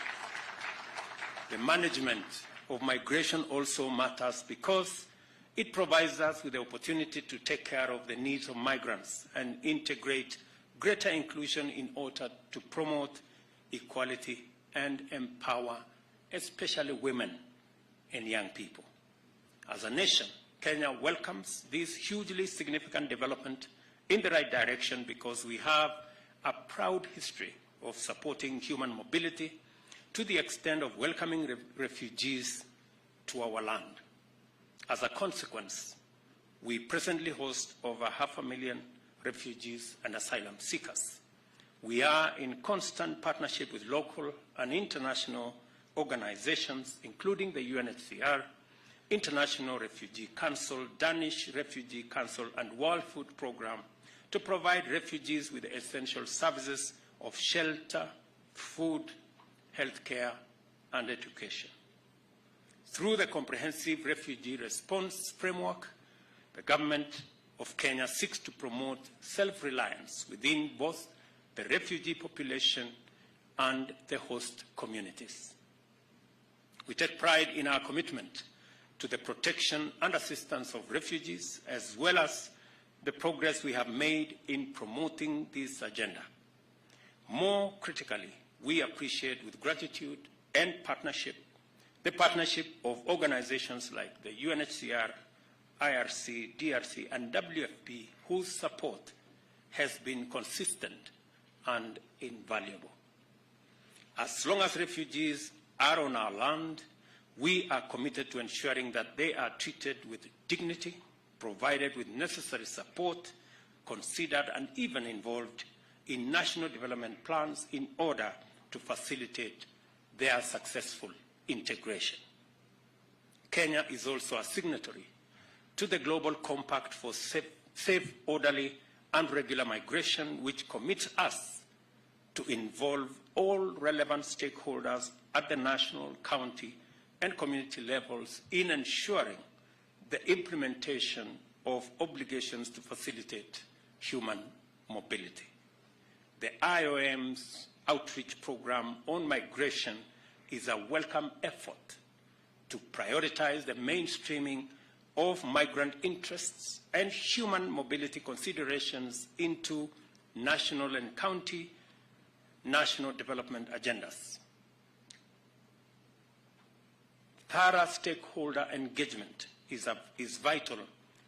[SPEAKER 9] The management of migration also matters because it provides us with the opportunity to take care of the needs of migrants and integrate greater inclusion in order to promote equality and empower especially women and young people. As a nation, Kenya welcomes this hugely significant development in the right direction because we have a proud history of supporting human mobility to the extent of welcoming refugees to our land. As a consequence, we presently host over 500,000 refugees and asylum seekers. We are in constant partnership with local and international organizations, including the UNHCR, International Refugee Council, Danish Refugee Council, and World Food Programme to provide refugees with the essential services of shelter, food, healthcare, and education. Through the comprehensive refugee response framework, the government of Kenya seeks to promote self-reliance within both the refugee population and the host communities. We take pride in our commitment to the protection and assistance of refugees, as well as the progress we have made in promoting this agenda. More critically, we appreciate with gratitude and partnership the partnership of organizations like the UNHCR, IRC, DRC, and WFP, whose support has been consistent and invaluable. As long as refugees are on our land, we are committed to ensuring that they are treated with dignity, provided with necessary support, considered and even involved in national development plans in order to facilitate their successful integration. Kenya is also a signatory to the Global Compact for Safe, Orderly and Regular Migration, which commits us to involve all relevant stakeholders at the national, county, and community levels in ensuring the implementation of obligations to facilitate human mobility. The IOM's outreach program on migration is a welcome effort to prioritize the mainstreaming of migrant interests and human mobility considerations into national and county national development agendas. Thorough stakeholder engagement is vital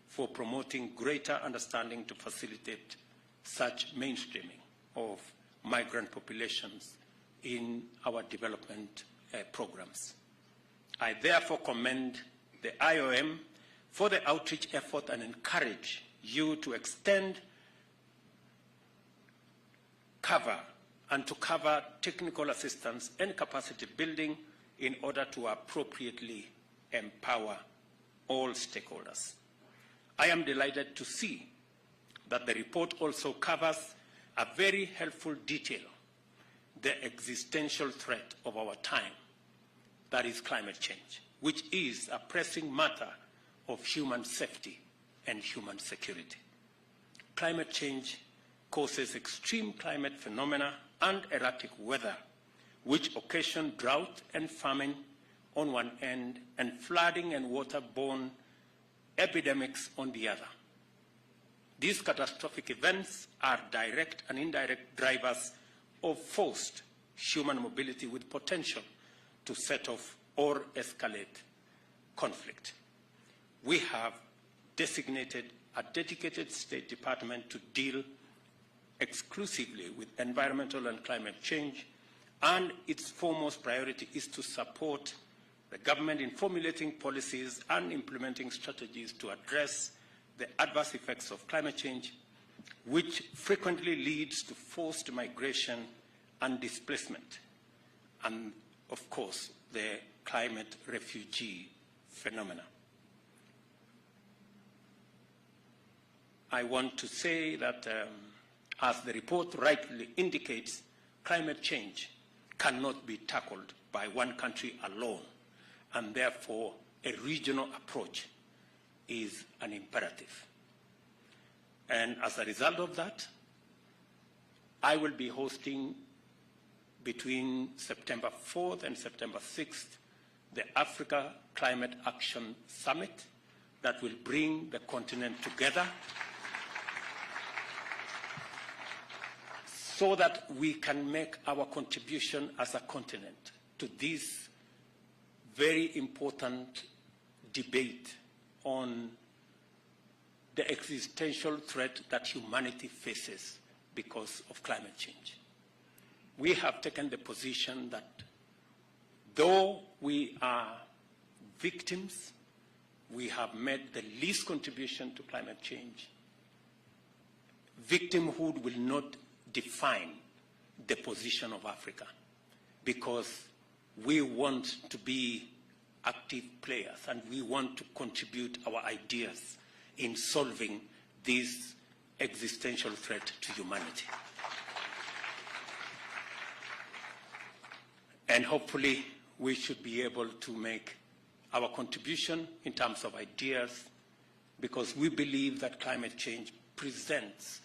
[SPEAKER 9] for promoting greater understanding to facilitate such mainstreaming of migrant populations in our development programs. I therefore commend the IOM for the outreach effort and encourage you to extend cover and to cover technical assistance and capacity building in order to appropriately empower all stakeholders. I am delighted to see that the report also covers a very helpful detail, the existential threat of our time, that is climate change, which is a pressing matter of human safety and human security. Climate change causes extreme climate phenomena and erratic weather, which occasion drought and famine on one end and flooding and waterborne epidemics on the other. These catastrophic events are direct and indirect drivers of forced human mobility with potential to set off or escalate conflict. We have designated a dedicated State Department to deal exclusively with environmental and climate change, and its foremost priority is to support the government in formulating policies and implementing strategies to address the adverse effects of climate change, which frequently leads to forced migration and displacement, and of course, the climate refugee phenomena. I want to say that, as the report rightly indicates, climate change cannot be tackled by one country alone, and therefore a regional approach is an imperative. And as a result of that, I will be hosting between September 4th and September 6th the Africa Climate Action Summit that will bring the continent together so that we can make our contribution as a continent to this very important debate on the existential threat that humanity faces because of climate change. We have taken the position that though we are victims, we have made the least contribution to climate change. Victimhood will not define the position of Africa, because we want to be active players and we want to contribute our ideas in solving this existential threat to humanity. And hopefully we should be able to make our contribution in terms of ideas, because we believe that climate change presents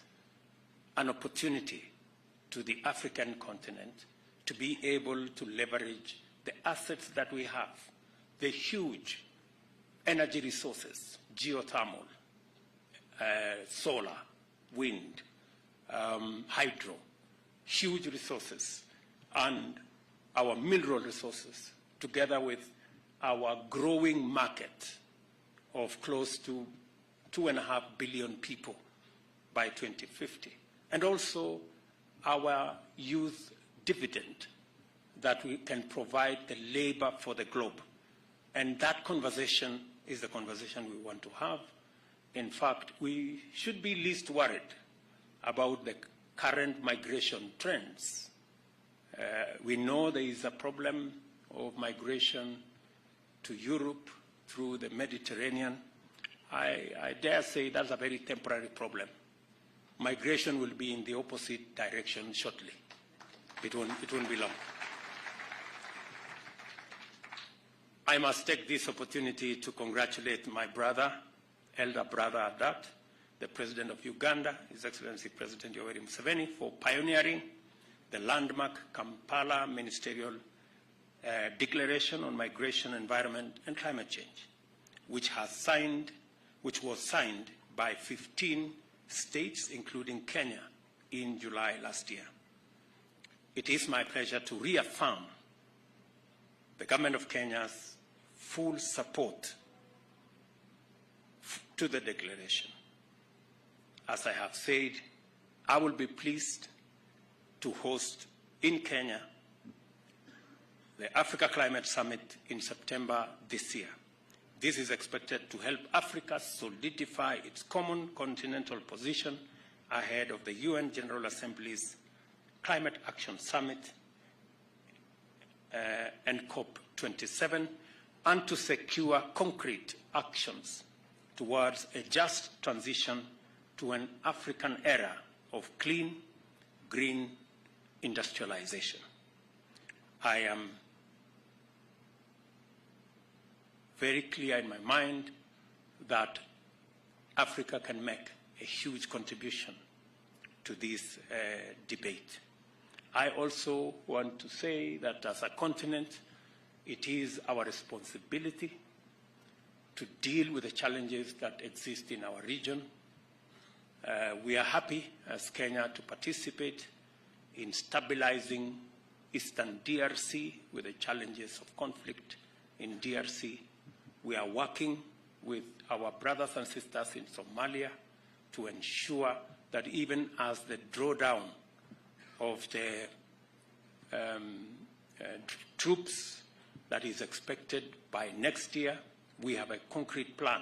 [SPEAKER 9] an opportunity to the African continent to be able to leverage the assets that we have, the huge energy resources, geothermal, solar, wind, hydro, huge resources, and our mineral resources, together with our growing market of close to 2.5 billion people by 2050, and also our youth dividend that we can provide the labor for the globe. And that conversation is the conversation we want to have. In fact, we should be least worried about the current migration trends. We know there is a problem of migration to Europe through the Mediterranean. I dare say that's a very temporary problem. Migration will be in the opposite direction shortly. It won't be long. I must take this opportunity to congratulate my brother, elder brother at that, the President of Uganda, His Excellency President Yoweri Museveni, for pioneering the landmark Kampala Ministerial Declaration on Migration, Environment and Climate Change, which was signed by 15 states, including Kenya, in July last year. It is my pleasure to reaffirm the government of Kenya's full support to the declaration. As I have said, I will be pleased to host in Kenya the Africa Climate Summit in September this year. This is expected to help Africa solidify its common continental position ahead of the UN General Assembly's Climate Action Summit and COP27, and to secure concrete actions towards a just transition to an African era of clean, green industrialization. I am very clear in my mind that Africa can make a huge contribution to this debate. I also want to say that as a continent, it is our responsibility to deal with the challenges that exist in our region. We are happy as Kenya to participate in stabilizing Eastern DRC with the challenges of conflict in DRC. We are working with our brothers and sisters in Somalia to ensure that even as the drawdown of the troops that is expected by next year, we have a concrete plan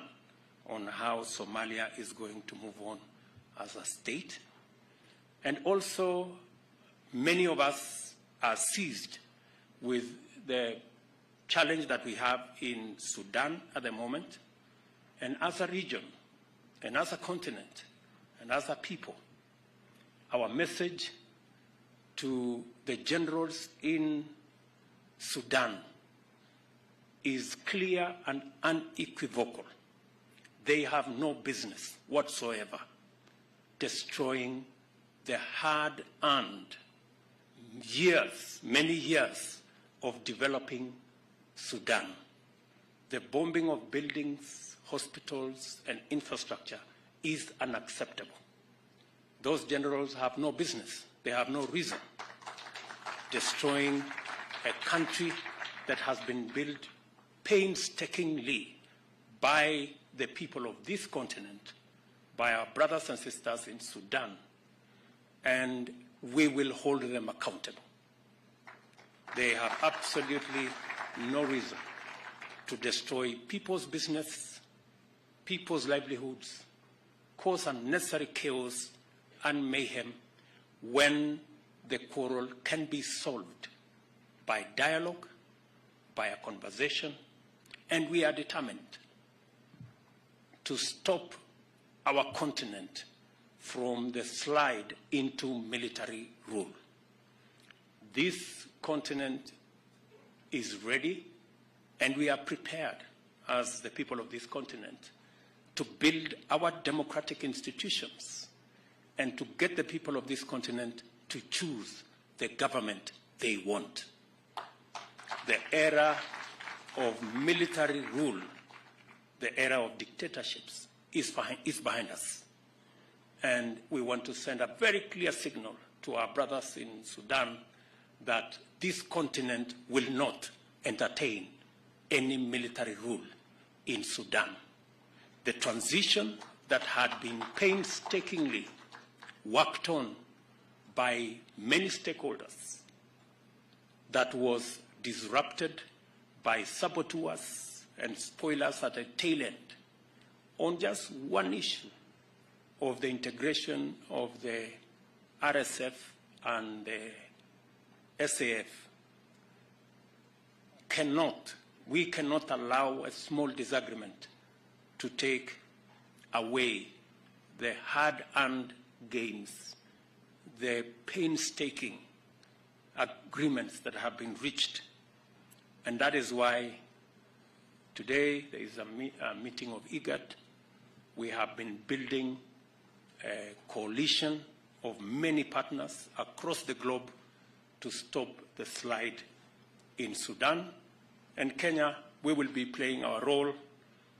[SPEAKER 9] on how Somalia is going to move on as a state. And also, many of us are seized with the challenge that we have in Sudan at the moment. And as a region, and as a continent, and as a people, our message to the generals in Sudan is clear and unequivocal. They have no business whatsoever destroying the hard-earned years, many years of developing Sudan. The bombing of buildings, hospitals, and infrastructure is unacceptable. Those generals have no business, they have no reason destroying a country that has been built painstakingly by the people of this continent, by our brothers and sisters in Sudan, and we will hold them accountable. They have absolutely no reason to destroy people's business, people's livelihoods, cause unnecessary chaos and mayhem when the quarrel can be solved by dialogue, by a conversation, and we are determined to stop our continent from the slide into military rule. This continent is ready, and we are prepared as the people of this continent to build our democratic institutions and to get the people of this continent to choose the government they want. The era of military rule, the era of dictatorships is behind us. And we want to send a very clear signal to our brothers in Sudan that this continent will not entertain any military rule in Sudan. The transition that had been painstakingly worked on by many stakeholders, that was disrupted by saboteurs and spoilers at the tail end on just one issue of the integration of the RSF and the SAF. We cannot allow a small disagreement to take away the hard-earned gains, the painstaking agreements that have been reached. And that is why today there is a meeting of IGAD. We have been building a coalition of many partners across the globe to stop the slide in Sudan. And Kenya, we will be playing our role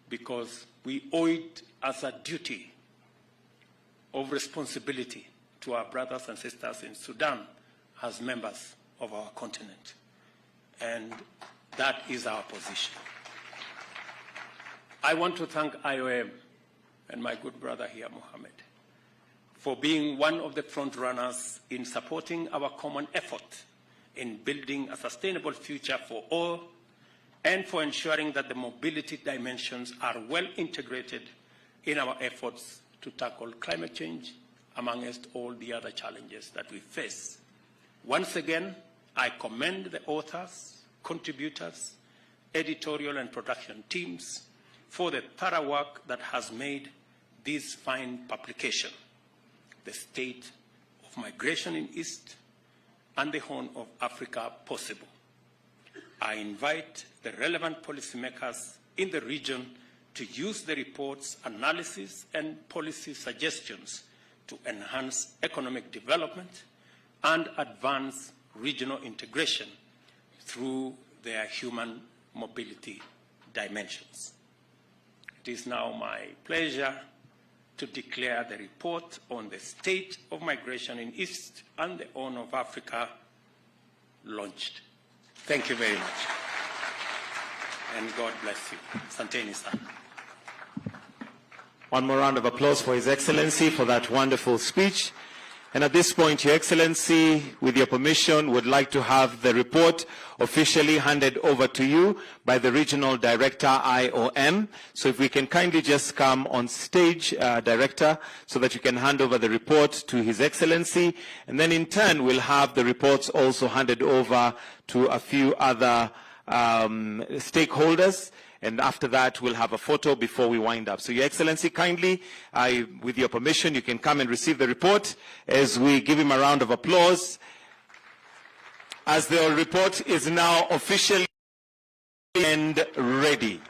[SPEAKER 9] because we owe it as a duty of responsibility to our brothers and sisters in Sudan as members of our continent. And that is our position. I want to thank IOM and my good brother here, Mohammed, for being one of the front runners in supporting our common effort in building a sustainable future for all, and for ensuring that the mobility dimensions are well integrated in our efforts to tackle climate change, amongst all the other challenges that we face. Once again, I commend the authors, contributors, editorial and production teams for the thorough work that has made this fine publication, The State of Migration in East and the Horn of Africa, possible. I invite the relevant policymakers in the region to use the report's analysis and policy suggestions to enhance economic development and advance regional integration through their human mobility dimensions. It is now my pleasure to declare the report on the state of migration in East and the Horn of Africa launched. Thank you very much. And God bless you. Asanteni sana.
[SPEAKER 3] One more round of applause for His Excellency for that wonderful speech. And at this point, Your Excellency, with your permission, would like to have the report officially handed over to you by the Regional Director, IOM. So if we can kindly just come on stage, Director, so that you can hand over the report to His Excellency. And then in turn, we'll have the reports also handed over to a few other stakeholders. And after that, we'll have a photo before we wind up. So, Your Excellency, kindly, with your permission, you can come and receive the report as we give him a round of applause, as the report is now officially and ready.